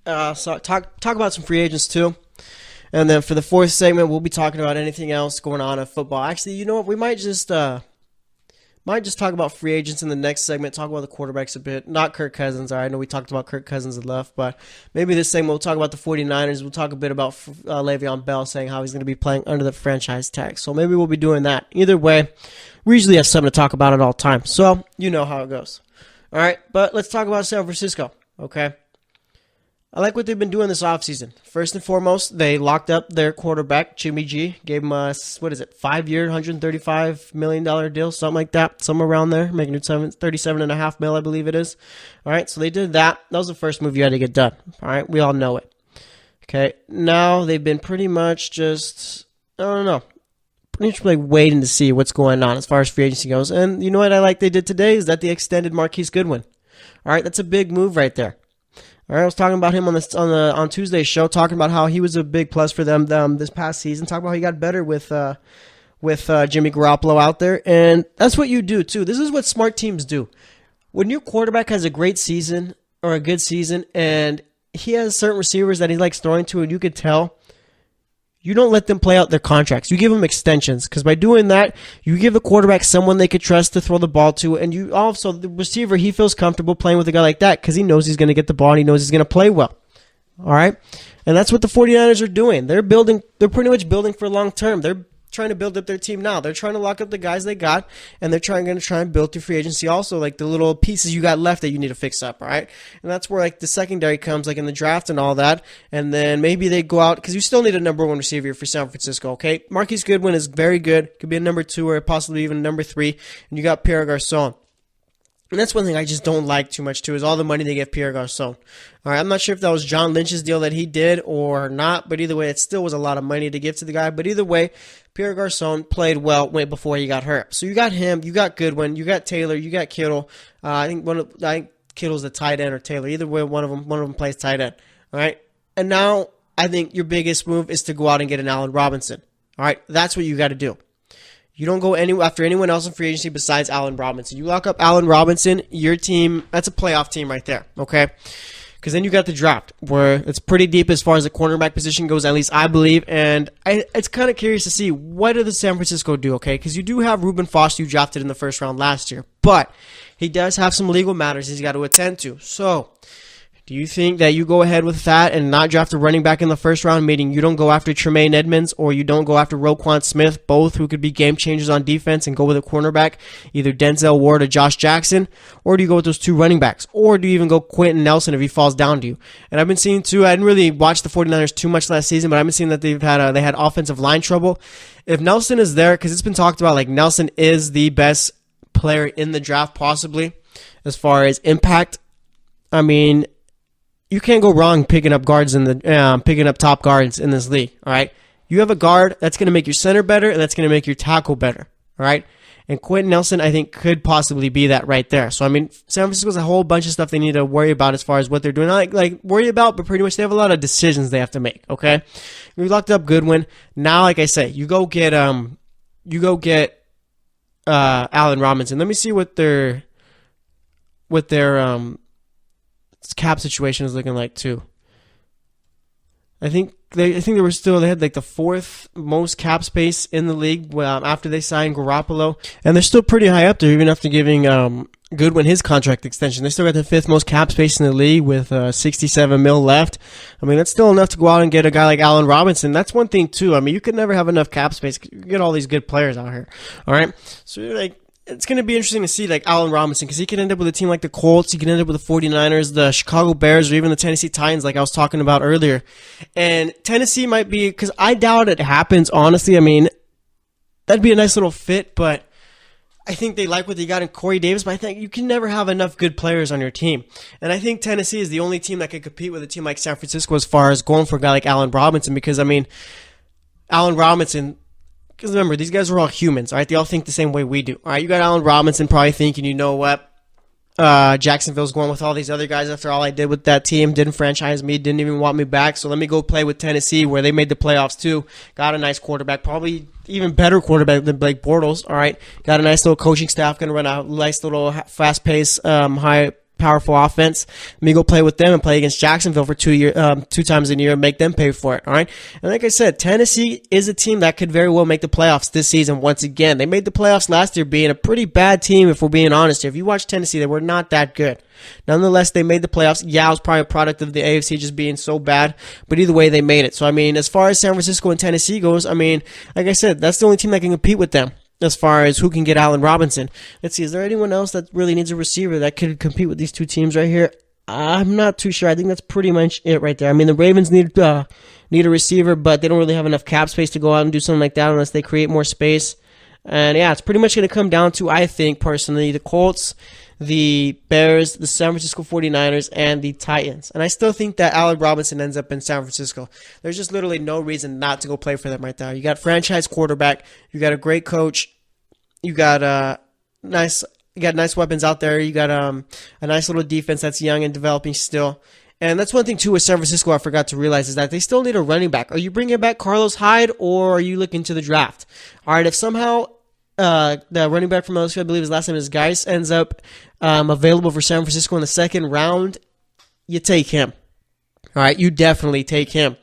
talk about some free agents too. And then for the fourth segment, we'll be talking about anything else going on in football. Actually, you know what? We might just talk about free agents in the next segment, talk about the quarterbacks a bit. Not Kirk Cousins. All right, I know we talked about Kirk Cousins and left, but maybe this segment we'll talk about the 49ers. We'll talk a bit about Le'Veon Bell, saying how he's going to be playing under the franchise tag. So maybe we'll be doing that. Either way, we usually have something to talk about at all times. So you know how it goes. All right, but let's talk about San Francisco, okay? I like what they've been doing this offseason. First and foremost, they locked up their quarterback, Jimmy G. Gave him a, 5-year, $135 million deal, something like that, somewhere around there, making it $37.5 million, I believe it is. All right, so they did that. That was the first move you had to get done. All right, we all know it. Okay, now they've been pretty much just, I don't know, pretty much like waiting to see what's going on as far as free agency goes. And you know what I like they did today is that they extended Marquise Goodwin. All right, that's a big move right there. All right, I was talking about him on Tuesday's show, talking about how he was a big plus for them this past season. Talking about how he got better with Jimmy Garoppolo out there, and that's what you do too. This is what smart teams do. When your quarterback has a great season or a good season, and he has certain receivers that he likes throwing to, and you could tell, you don't let them play out their contracts. You give them extensions, because by doing that, you give the quarterback someone they could trust to throw the ball to, and you also, the receiver, he feels comfortable playing with a guy like that because he knows he's going to get the ball and he knows he's going to play well. All right? And that's what the 49ers are doing. They're pretty much building for long term. They're trying to build up their team now. They're trying to lock up the guys they got, and they're going to try and build through free agency also, like the little pieces you got left that you need to fix up, all right? And that's where like the secondary comes, like in the draft and all that, and then maybe they go out, because you still need a number one receiver for San Francisco, okay? Marquise Goodwin is very good, could be a number 2 or possibly even a number 3, and you got Pierre Garçon. And that's one thing I just don't like too much, too, is all the money they give Pierre Garçon. All right, I'm not sure if that was John Lynch's deal that he did or not, but either way, it still was a lot of money to give to the guy. But either way, Pierre Garçon played well way before he got hurt. So you got him, you got Goodwin, you got Taylor, you got Kittle. I think Kittle's the tight end or Taylor. Either way, one of them plays tight end. All right, and now I think your biggest move is to go out and get an Allen Robinson. All right, that's what you got to do. You don't go after anyone else in free agency besides Allen Robinson. You lock up Allen Robinson, your team, that's a playoff team right there, okay? Because then you got the draft, where it's pretty deep as far as the cornerback position goes, at least I believe. And it's kind of curious to see, what did the San Francisco do, okay? Because you do have Reuben Foster you drafted in the first round last year. But he does have some legal matters he's got to attend to. So, do you think that you go ahead with that and not draft a running back in the first round, meaning you don't go after Tremaine Edmonds or you don't go after Roquan Smith, both who could be game changers on defense, and go with a cornerback, either Denzel Ward or Josh Jackson? Or do you go with those 2 running backs? Or do you even go Quentin Nelson if he falls down to you? And I've been seeing too, I didn't really watch the 49ers too much last season, but I've been seeing that they had offensive line trouble. If Nelson is there, because it's been talked about, like Nelson is the best player in the draft possibly as far as impact. I mean, you can't go wrong picking up top guards in this league, all right? You have a guard that's going to make your center better, and that's going to make your tackle better, all right? And Quentin Nelson, I think, could possibly be that right there. So, I mean, San Francisco's a whole bunch of stuff they need to worry about as far as what they're doing. Not like worry about, but pretty much they have a lot of decisions they have to make, okay? We locked up Goodwin. Now, like I say, you go get Allen Robinson. Let me see what their cap situation is looking like too. I think they had like the 4th most cap space in the league after they signed Garoppolo, and they're still pretty high up there even after giving Goodwin his contract extension. They still got the 5th most cap space in the league with $67 million left. I mean, that's still enough to go out and get a guy like Allen Robinson. That's one thing too. I mean, you could never have enough cap space. You get all these good players out here. All right, so like, it's going to be interesting to see, like, Allen Robinson, because he could end up with a team like the Colts, he could end up with the 49ers, the Chicago Bears, or even the Tennessee Titans, like I was talking about earlier. And Tennessee might be, because I doubt it happens, honestly. I mean, that'd be a nice little fit, but I think they like what they got in Corey Davis, but I think you can never have enough good players on your team. And I think Tennessee is the only team that could compete with a team like San Francisco as far as going for a guy like Allen Robinson, because, I mean, Allen Robinson, because remember, these guys are all humans, all right? They all think the same way we do, all right? You got Allen Robinson probably thinking, you know what? Jacksonville's going with all these other guys after all I did with that team. Didn't franchise me, didn't even want me back. So let me go play with Tennessee where they made the playoffs too. Got a nice quarterback, probably even better quarterback than Blake Bortles, all right? Got a nice little coaching staff, going to run a nice little fast-paced, powerful offense. Let me go play with them and play against Jacksonville for 2 times a year and make them pay for it. All right. And like I said, Tennessee is a team that could very well make the playoffs this season once again. They made the playoffs last year being a pretty bad team, if we're being honest here. If you watch Tennessee, they were not that good. Nonetheless, they made the playoffs. Yeah, it was probably a product of the AFC just being so bad, but either way, they made it. So, I mean, as far as San Francisco and Tennessee goes, I mean, like I said, that's the only team that can compete with them as far as who can get Allen Robinson. Let's see, is there anyone else that really needs a receiver that could compete with these two teams right here? I'm not too sure. I think that's pretty much it right there. I mean, the Ravens need a receiver, but they don't really have enough cap space to go out and do something like that unless they create more space. And yeah, it's pretty much going to come down to, I think, personally, the Colts, the Bears, the San Francisco 49ers, and the Titans. And I still think that Allen Robinson ends up in San Francisco. There's just literally no reason not to go play for them right there. You got franchise quarterback. You got a great coach. You got nice weapons out there. You got a nice little defense that's young and developing still. And that's one thing, too, with San Francisco I forgot to realize is that they still need a running back. Are you bringing back Carlos Hyde, or are you looking to the draft? All right, if somehow the running back from LSU, I believe his last name is Geis, ends up available for San Francisco in the second round, you take him. All right, you definitely take him.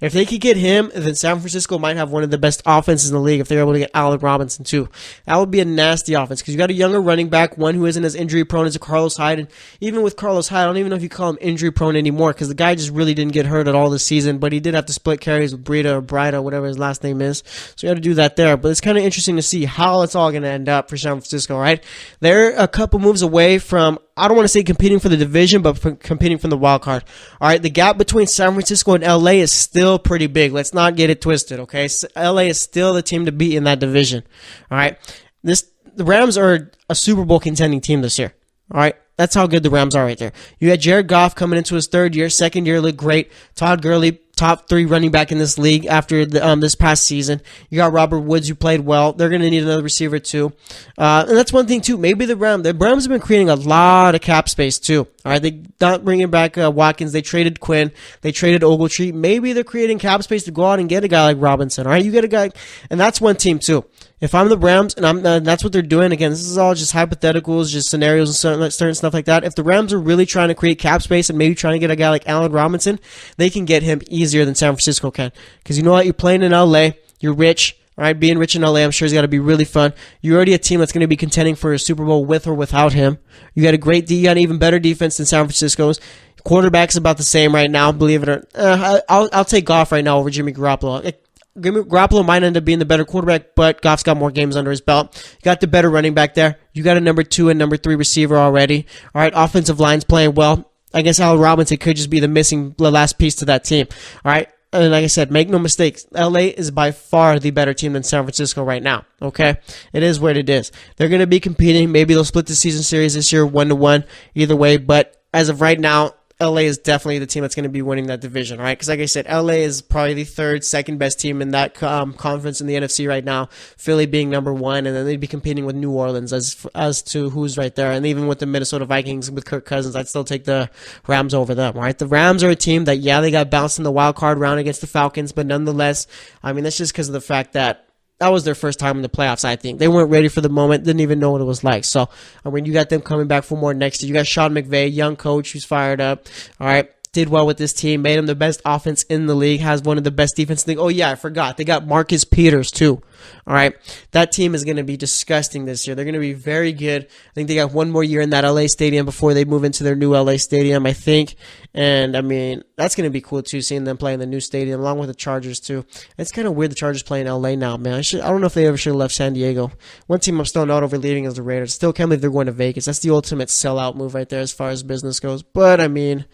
If they could get him, then San Francisco might have one of the best offenses in the league if they're able to get Allen Robinson too. That would be a nasty offense because you got a younger running back, one who isn't as injury prone as a Carlos Hyde. And even with Carlos Hyde, I don't even know if you call him injury prone anymore because the guy just really didn't get hurt at all this season, but he did have to split carries with Brida, whatever his last name is. So you got to do that there. But it's kind of interesting to see how it's all going to end up for San Francisco, right? They're a couple moves away from, I don't want to say competing for the division, but competing from the wild card. All right, the gap between San Francisco and LA is still pretty big. Let's not get it twisted, okay? LA is still the team to beat in that division. All right, the Rams are a Super Bowl contending team this year. All right, that's how good the Rams are right there. You got Jared Goff coming into his third year. Second year looked great. Todd Gurley, top 3 running back in this league after this past season. You got Robert Woods, who played well. They're going to need another receiver too. And that's one thing too. Maybe the Rams have been creating a lot of cap space too. All right, they not bringing back Watkins. They traded Quinn. They traded Ogletree. Maybe they're creating cap space to go out and get a guy like Robinson. All right, you get a guy, and that's one team too. If I'm the Rams, and that's what they're doing, again, this is all just hypotheticals, just scenarios and certain stuff like that. If the Rams are really trying to create cap space and maybe trying to get a guy like Allen Robinson, they can get him easier than San Francisco can. Because you know what? You're playing in LA. You're rich. All right, being rich in LA, I'm sure it's got to be really fun. You're already a team that's going to be contending for a Super Bowl with or without him. You got an even better defense than San Francisco's. Quarterback's about the same right now, believe it or not. I'll take Goff right now over Jimmy Garoppolo. Garoppolo might end up being the better quarterback, but Goff's got more games under his belt. You got the better running back there. You got a number 2 and number 3 receiver already. All right, offensive line's playing well. I guess Allen Robinson could just be the last piece to that team. All right, and like I said, make no mistakes. LA is by far the better team than San Francisco right now. Okay, it is what it is. They're going to be competing. Maybe they'll split the season series this year 1-1. Either way, but as of right now, LA is definitely the team that's going to be winning that division, right? Because like I said, LA is probably the second best team in that conference in the NFC right now. Philly being number 1, and then they'd be competing with New Orleans as to who's right there. And even with the Minnesota Vikings with Kirk Cousins, I'd still take the Rams over them, right? The Rams are a team that, yeah, they got bounced in the wild card round against the Falcons, but nonetheless, I mean, that's just because of the fact that that was their first time in the playoffs, I think. They weren't ready for the moment, didn't even know what it was like. So, I mean, you got them coming back for more next year. You got Sean McVay, young coach who's fired up. All right, did well with this team, made him the best offense in the league, has one of the best defense in the league. Oh, yeah, I forgot. They got Marcus Peters, too. All right, that team is going to be disgusting this year. They're going to be very good. I think they got one more year in that LA stadium before they move into their new LA stadium, I think. And, I mean, that's going to be cool, too, seeing them play in the new stadium, along with the Chargers, too. It's kind of weird the Chargers play in LA now, man. I don't know if they ever should have left San Diego. One team I'm still not over leaving is the Raiders. Still can't believe they're going to Vegas. That's the ultimate sellout move right there as far as business goes. But, I mean,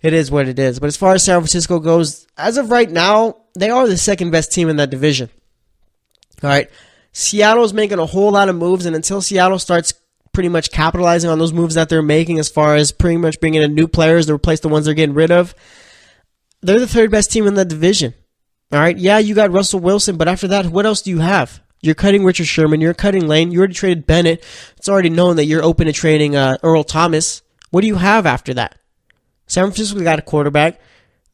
it is what it is. But as far as San Francisco goes, as of right now, they are the second best team in that division. All right, Seattle's making a whole lot of moves, and until Seattle starts pretty much capitalizing on those moves that they're making as far as pretty much bringing in new players to replace the ones they're getting rid of, they're the third best team in that division. All right, yeah, you got Russell Wilson, but after that, what else do you have? You're cutting Richard Sherman, you're cutting Lane, you already traded Bennett. It's already known that you're open to trading Earl Thomas. What do you have after that? San Francisco got a quarterback.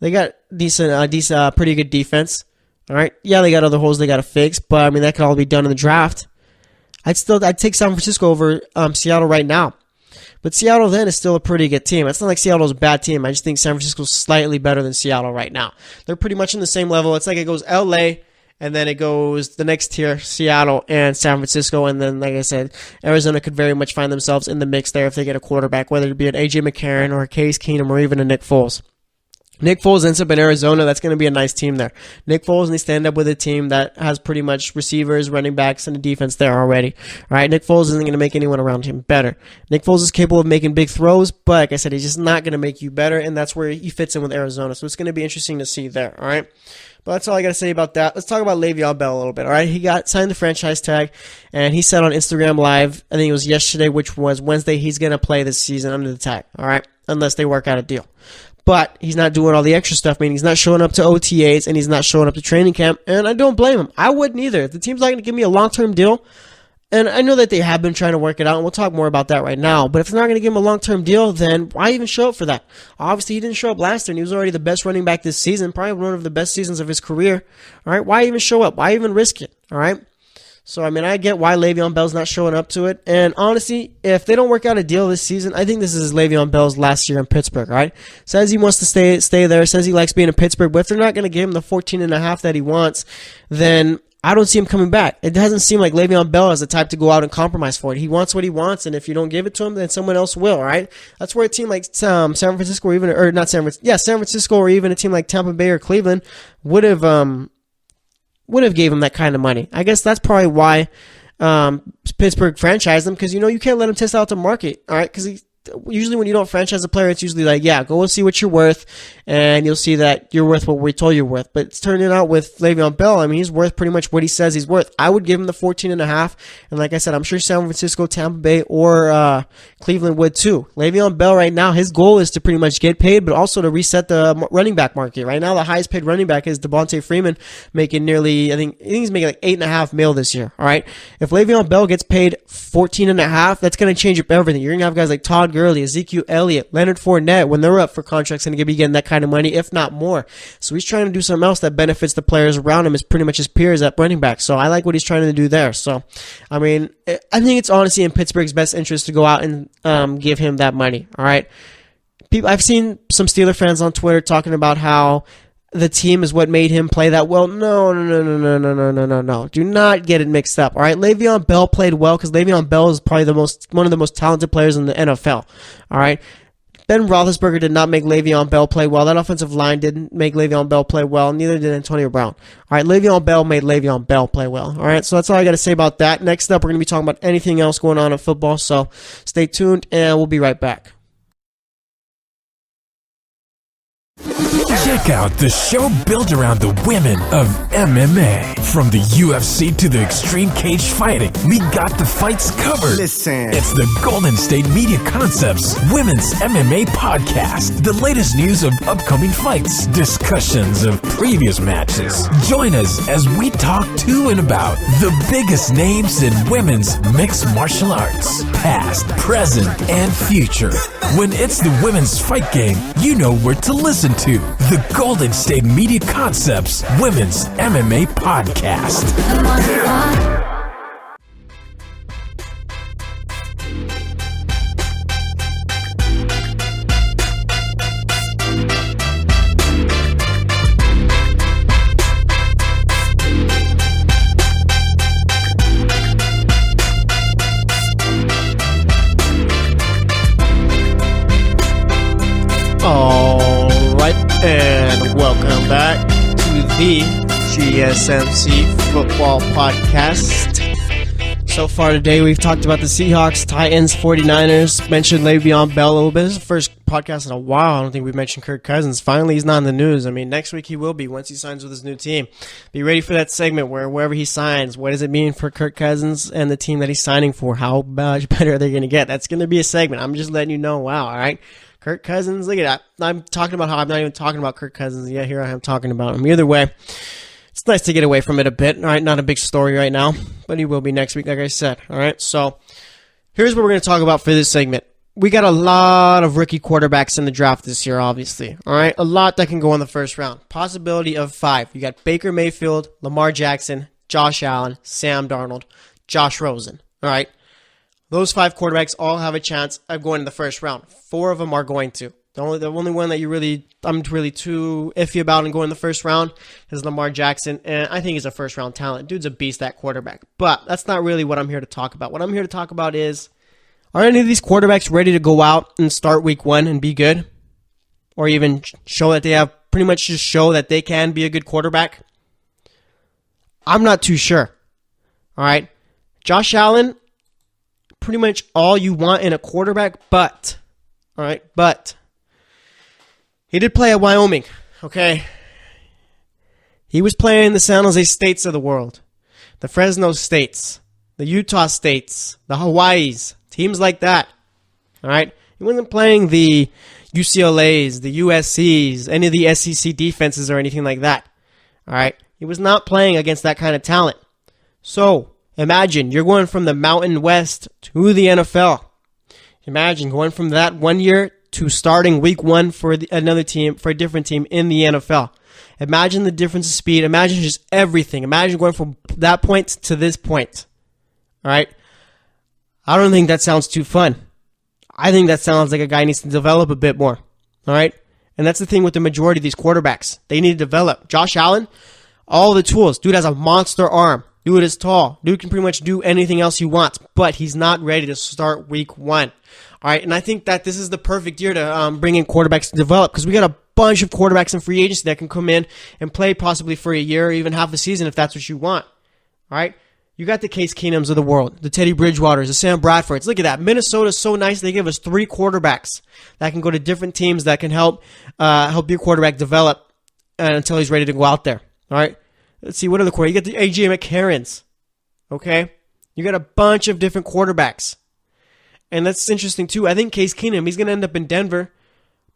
They got pretty good defense. All right, yeah, they got other holes they got to fix, but I mean that could all be done in the draft. I'd take San Francisco over Seattle right now. But Seattle then is still a pretty good team. It's not like Seattle's a bad team. I just think San Francisco's slightly better than Seattle right now. They're pretty much in the same level. It's like it goes LA, and then it goes the next tier, Seattle and San Francisco. And then, like I said, Arizona could very much find themselves in the mix there if they get a quarterback, whether it be an A.J. McCarron or a Case Keenum or even a Nick Foles. Nick Foles ends up in Arizona. That's going to be a nice team there. Nick Foles needs to end up with a team that has pretty much receivers, running backs, and a defense there already. All right, Nick Foles isn't going to make anyone around him better. Nick Foles is capable of making big throws, but like I said, he's just not going to make you better, and that's where he fits in with Arizona. So it's going to be interesting to see there. All right. But that's all I got to say about that. Let's talk about Le'Veon Bell a little bit, all right? He got signed the franchise tag, and he said on Instagram Live, I think it was yesterday, which was Wednesday, he's going to play this season under the tag, all right? Unless they work out a deal. But he's not doing all the extra stuff, meaning he's not showing up to OTAs, and he's not showing up to training camp, and I don't blame him. I wouldn't either. If the team's not going to give me a long-term deal, and I know that they have been trying to work it out, and we'll talk more about that right now. But if they're not going to give him a long-term deal, then why even show up for that? Obviously, he didn't show up last year, and he was already the best running back this season, probably one of the best seasons of his career. All right, why even show up? Why even risk it? All right? So, I mean, I get why Le'Veon Bell's not showing up to it. And honestly, if they don't work out a deal this season, I think this is Le'Veon Bell's last year in Pittsburgh, right? Says he wants to stay there, says he likes being in Pittsburgh, but if they're not going to give him the 14.5 that he wants, then I don't see him coming back. It doesn't seem like Le'Veon Bell is the type to go out and compromise for it. He wants what he wants, and if you don't give it to him, then someone else will, right? That's where a team like San Francisco San Francisco or even a team like Tampa Bay or Cleveland would have gave him that kind of money. I guess that's probably why Pittsburgh franchised him, because, you can't let him test out the market, all right? Because usually when you don't franchise a player, it's usually like, yeah, go and see what you're worth, and you'll see that you're worth what we told you're worth. But it's turning out with Le'Veon Bell, I mean, he's worth pretty much what he says he's worth. I would give him the 14.5, and like I said, I'm sure San Francisco, Tampa Bay, or Cleveland would too. Le'Veon Bell right now, his goal is to pretty much get paid, but also to reset the running back market. Right now, the highest paid running back is Devontae Freeman, making nearly, I think he's making like $8.5 million this year. All right, if Le'Veon Bell gets paid 14.5, that's going to change up everything. You're going to have guys like Todd Gurley, Ezekiel Elliott, Leonard Fournette, when they're up for contracts, going to be getting that kind of money, if not more. So he's trying to do something else that benefits the players around him, is pretty much his peers at running back. So I like what he's trying to do there. So, I mean, I think it's honestly in Pittsburgh's best interest to go out and give him that money. All right. I've seen some Steeler fans on Twitter talking about how the team is what made him play that well. No. Do not get it mixed up. All right. Le'Veon Bell played well because Le'Veon Bell is probably one of the most talented players in the NFL. All right. Ben Roethlisberger did not make Le'Veon Bell play well. That offensive line didn't make Le'Veon Bell play well. Neither did Antonio Brown. All right. Le'Veon Bell made Le'Veon Bell play well. All right. So that's all I got to say about that. Next up, we're going to be talking about anything else going on in football. So stay tuned and we'll be right back. Check out the show built around the women of MMA. From the UFC to the extreme cage fighting, we got the fights covered. Listen. It's the Golden State Media Concepts Women's MMA Podcast. The latest news of upcoming fights, discussions of previous matches. Join us as we talk to and about the biggest names in women's mixed martial arts, past, present, and future. When it's the women's fight game, you know where to listen to. The Golden State Media Concepts Women's MMA Podcast. And welcome back to the GSMC Football Podcast. So far today, we've talked about the Seahawks, Titans, 49ers, mentioned Le'Veon Bell a little bit. This is the first podcast in a while. I don't think we've mentioned Kirk Cousins. Finally, he's not in the news. I mean, next week he will be once he signs with his new team. Be ready for that segment where wherever he signs, what does it mean for Kirk Cousins and the team that he's signing for? How much better are they going to get? That's going to be a segment. I'm just letting you know. Wow, all right? Kirk Cousins, look at that. I'm talking about how I'm not even talking about Kirk Cousins. Yeah, here I am talking about him. Either way, it's nice to get away from it a bit. All right, not a big story right now, but he will be next week, like I said. All right, so here's what we're going to talk about for this segment. We got a lot of rookie quarterbacks in the draft this year, obviously. All right, a lot that can go in the first round. Possibility of 5. You got Baker Mayfield, Lamar Jackson, Josh Allen, Sam Darnold, Josh Rosen. All right. Those 5 quarterbacks all have a chance of going to the first round. 4 of them are going to. The only one that I'm really too iffy about in going the first round is Lamar Jackson, and I think he's a first round talent. Dude's a beast at quarterback. But that's not really what I'm here to talk about. What I'm here to talk about is, are any of these quarterbacks ready to go out and start week 1 and be good? Or even show that they have pretty much just show that they can be a good quarterback? I'm not too sure. All right. Josh Allen, pretty much all you want in a quarterback, but he did play at Wyoming, okay? He was playing the San Jose States of the world, the Fresno States, the Utah States, the Hawaiis, teams like that, all right? He wasn't playing the UCLAs, the USCs, any of the SEC defenses or anything like that, all right? He was not playing against that kind of talent. So, imagine you're going from the Mountain West to the NFL. Imagine going from that 1 year to starting week 1 for another team, for a different team in the NFL. Imagine the difference of speed. Imagine just everything. Imagine going from that point to this point. All right? I don't think that sounds too fun. I think that sounds like a guy needs to develop a bit more. All right? And that's the thing with the majority of these quarterbacks. They need to develop. Josh Allen, all the tools. Dude has a monster arm. Dude is tall. Dude can pretty much do anything else he wants, but he's not ready to start week 1. All right, and I think that this is the perfect year to bring in quarterbacks to develop, because we got a bunch of quarterbacks in free agency that can come in and play possibly for a year or even half a season if that's what you want. All right, you got the Case Keenums of the world, the Teddy Bridgewaters, the Sam Bradfords. Look at that. Minnesota's so nice. They give us 3 quarterbacks that can go to different teams that can help your quarterback develop until he's ready to go out there. All right, let's see, what other quarterbacks? You got the A.J. McCarrons. Okay, you got a bunch of different quarterbacks. And that's interesting, too. I think Case Keenum, he's going to end up in Denver.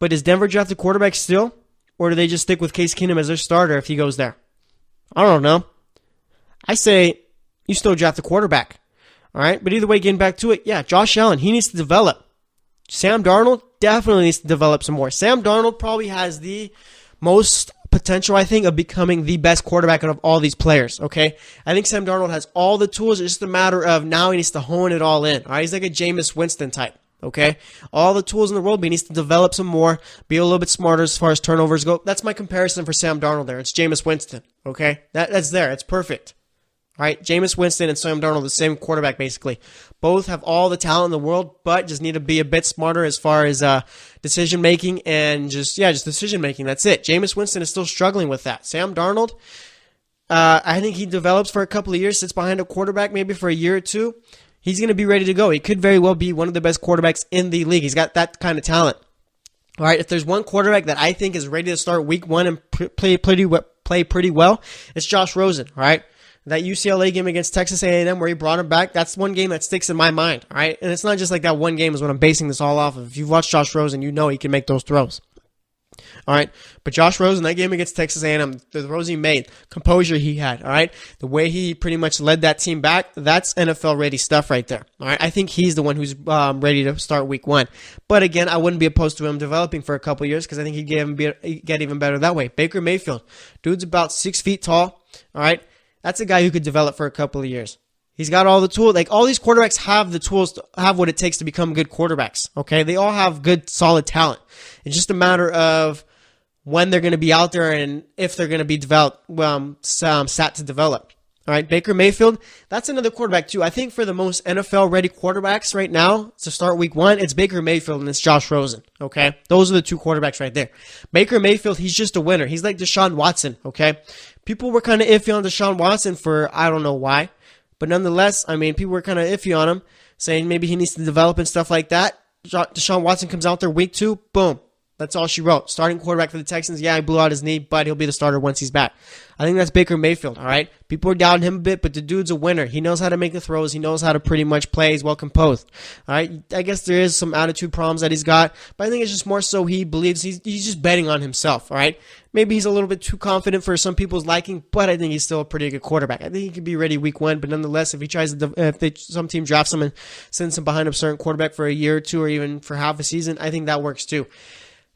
But does Denver draft a quarterback still? Or do they just stick with Case Keenum as their starter if he goes there? I don't know. I say you still draft a quarterback. All right? But either way, getting back to it, yeah, Josh Allen, he needs to develop. Sam Darnold definitely needs to develop some more. Sam Darnold probably has the most potential, I think, of becoming the best quarterback out of all these players, okay? I think Sam Darnold has all the tools. It's just a matter of now he needs to hone it all in, all right? He's like a Jameis Winston type, okay? All the tools in the world, but he needs to develop some more, be a little bit smarter as far as turnovers go. That's my comparison for Sam Darnold there. It's Jameis Winston, okay? That's there. It's perfect. All right, Jameis Winston and Sam Darnold, the same quarterback, basically. Both have all the talent in the world, but just need to be a bit smarter as far as decision-making and just decision-making. That's it. Jameis Winston is still struggling with that. Sam Darnold, I think he develops for a couple of years, sits behind a quarterback maybe for a year or two. He's going to be ready to go. He could very well be one of the best quarterbacks in the league. He's got that kind of talent. All right, if there's one quarterback that I think is ready to start week 1 and play pretty well, it's Josh Rosen, all right? That UCLA game against Texas A&M where he brought him back, that's one game that sticks in my mind, all right? And it's not just like that one game is what I'm basing this all off of. If you've watched Josh Rosen, you know he can make those throws. All right, but Josh Rosen, that game against Texas A&M, the throws he made, composure he had, all right, the way he pretty much led that team back, that's NFL-ready stuff right there, all right? I think he's the one who's ready to start week 1. But again, I wouldn't be opposed to him developing for a couple years because I think he'd get even better that way. Baker Mayfield, dude's about 6 feet tall, all right? That's a guy who could develop for a couple of years. He's got all the tools. Like, all these quarterbacks have the tools to have what it takes to become good quarterbacks, okay? They all have good, solid talent. It's just a matter of when they're going to be out there and if they're going to be sat to develop. All right, Baker Mayfield, that's another quarterback too. I think for the most NFL-ready quarterbacks right now to start week 1, it's Baker Mayfield and it's Josh Rosen, okay? Those are the 2 quarterbacks right there. Baker Mayfield, he's just a winner. He's like Deshaun Watson, okay? People were kind of iffy on Deshaun Watson for I don't know why. But nonetheless, I mean, people were kind of iffy on him, saying maybe he needs to develop and stuff like that. Deshaun Watson comes out there week 2, boom. That's all she wrote. Starting quarterback for the Texans. Yeah, he blew out his knee, but he'll be the starter once he's back. I think that's Baker Mayfield, all right? People are doubting him a bit, but the dude's a winner. He knows how to make the throws. He knows how to pretty much play. He's well composed, all right? I guess there is some attitude problems that he's got, but I think it's just more so he believes he's just betting on himself, all right? Maybe he's a little bit too confident for some people's liking, but I think he's still a pretty good quarterback. I think he could be ready week 1, but nonetheless, if he tries to, some team drafts him and sends him behind a certain quarterback for a year or 2 or even for half a season, I think that works too.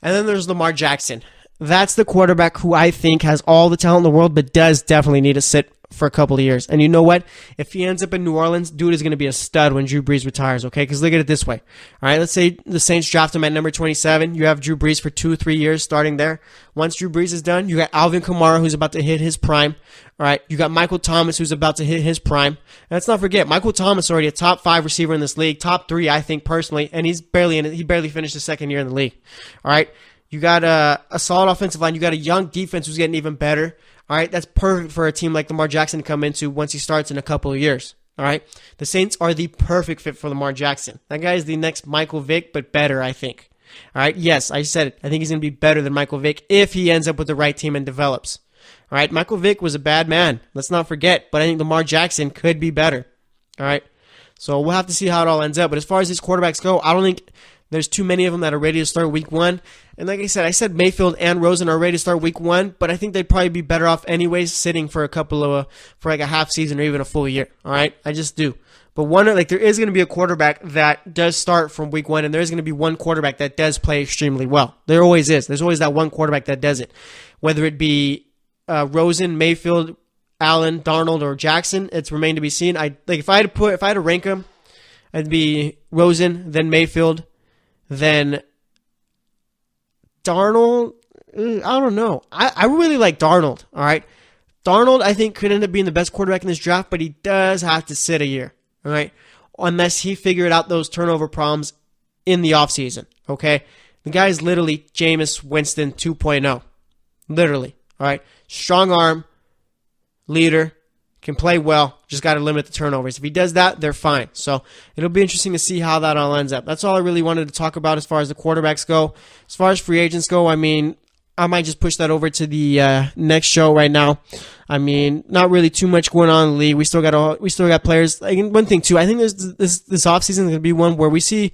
And then there's Lamar Jackson. That's the quarterback who I think has all the talent in the world, but does definitely need to sit for a couple of years. And you know what? If he ends up in New Orleans, dude is going to be a stud when Drew Brees retires, okay? Because look at it this way. All right, let's say the Saints draft him at number 27. You have Drew Brees for 2-3 years starting there. Once Drew Brees is done, you got Alvin Kamara, who's about to hit his prime. All right, you got Michael Thomas, who's about to hit his prime. And let's not forget, Michael Thomas already a top 5 receiver in this league, top 3, I think, personally, and he barely finished his second year in the league. All right, you got a solid offensive line. You got a young defense who's getting even better. All right, that's perfect for a team like Lamar Jackson to come into once he starts in a couple of years. All right, the Saints are the perfect fit for Lamar Jackson. That guy is the next Michael Vick, but better, I think. All right, yes, I said it. I think he's going to be better than Michael Vick if he ends up with the right team and develops. All right, Michael Vick was a bad man. Let's not forget, but I think Lamar Jackson could be better. All right, so we'll have to see how it all ends up. But as far as these quarterbacks go, I don't think there's too many of them that are ready to start week 1. And like I said Mayfield and Rosen are ready to start week 1, but I think they'd probably be better off anyways sitting for for like a half season or even a full year. All right, I just do. But there is going to be a quarterback that does start from week 1, and there's going to be one quarterback that does play extremely well. There always is. There's always that one quarterback that does it. Whether it be Rosen, Mayfield, Allen, Darnold, or Jackson, it's remained to be seen. If I had to rank them, I'd be Rosen, then Mayfield, then Darnold. I don't know. I really like Darnold. All right, Darnold I think could end up being the best quarterback in this draft, but he does have to sit a year. All right, unless he figured out those turnover problems in the offseason. Okay, the guy's literally Jameis Winston 2.0. Literally. All right, strong arm, leader, can play well, just got to limit the turnovers. If he does that, they're fine. So it'll be interesting to see how that all ends up. That's all I really wanted to talk about as far as the quarterbacks go. As far as free agents go, I mean, I might just push that over to the next show right now. I mean, not really too much going on in the league. We still got players. One thing too, I think this offseason is going to be one where we see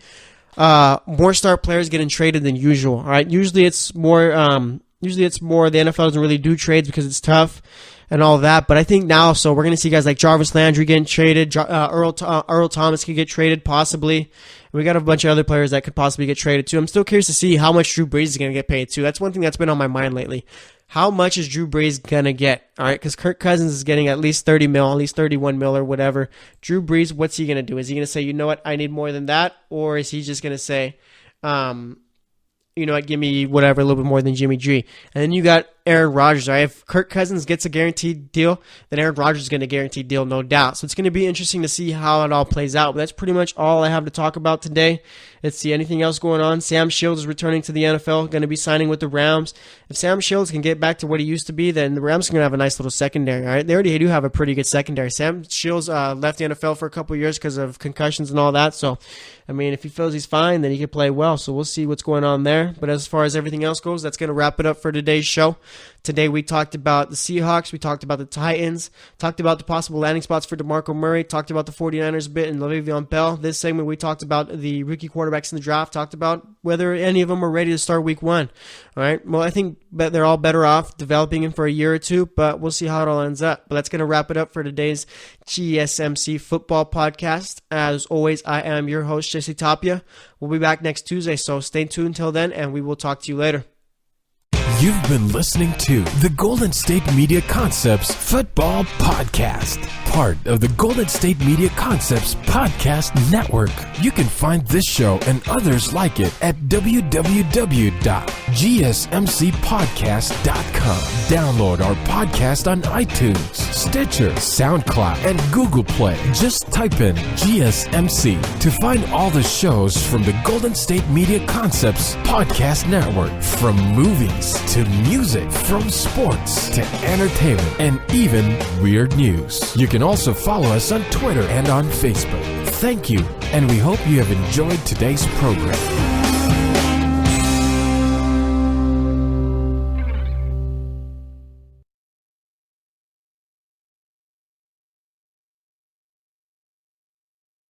more star players getting traded than usual. All right, usually it's more. The NFL doesn't really do trades because it's tough and all of that. But I think now, so we're going to see guys like Jarvis Landry getting traded. Earl Thomas could get traded possibly. We got a bunch of other players that could possibly get traded too. I'm still curious to see how much Drew Brees is going to get paid too. That's one thing that's been on my mind lately. How much is Drew Brees going to get? All right, because Kirk Cousins is getting at least 30 mil, at least 31 mil or whatever. Drew Brees, what's he going to do? Is he going to say, you know what, I need more than that? Or is he just going to say, you know what, give me whatever, a little bit more than Jimmy G. And then you got Aaron Rodgers. Right? If Kirk Cousins gets a guaranteed deal, then Aaron Rodgers is going to guaranteed deal, no doubt. So it's going to be interesting to see how it all plays out. But that's pretty much all I have to talk about today. Let's see, anything else going on? Sam Shields is returning to the NFL, going to be signing with the Rams. If Sam Shields can get back to what he used to be, then the Rams are going to have a nice little secondary. All right, they already do have a pretty good secondary. Sam Shields left the NFL for a couple of years because of concussions and all that. So, I mean, if he feels he's fine, then he can play well. So we'll see what's going on there. But as far as everything else goes, that's going to wrap it up for today's show. Today we talked about the Seahawks, we talked about the Titans, talked about the possible landing spots for DeMarco Murray, talked about the 49ers a bit and Le'Veon Bell. This segment we talked about the rookie quarterbacks in the draft, talked about whether any of them are ready to start week 1. All right, well, I think they're all better off developing him for a year or two, but we'll see how it all ends up. But that's going to wrap it up for today's GSMC football podcast. As always, I am your host, Jesse Tapia. We'll be back next Tuesday, so stay tuned until then, and we will talk to you later. You've been listening to the Golden State Media Concepts Football Podcast, part of the Golden State Media Concepts Podcast Network. You can find this show and others like it at www.gsmcpodcast.com. Download our podcast on iTunes, Stitcher, SoundCloud, and Google Play. Just type in GSMC to find all the shows from the Golden State Media Concepts Podcast Network, from movies to music, from sports to entertainment, and even weird news. You can also follow us on Twitter and on Facebook. Thank you, and we hope you have enjoyed today's program.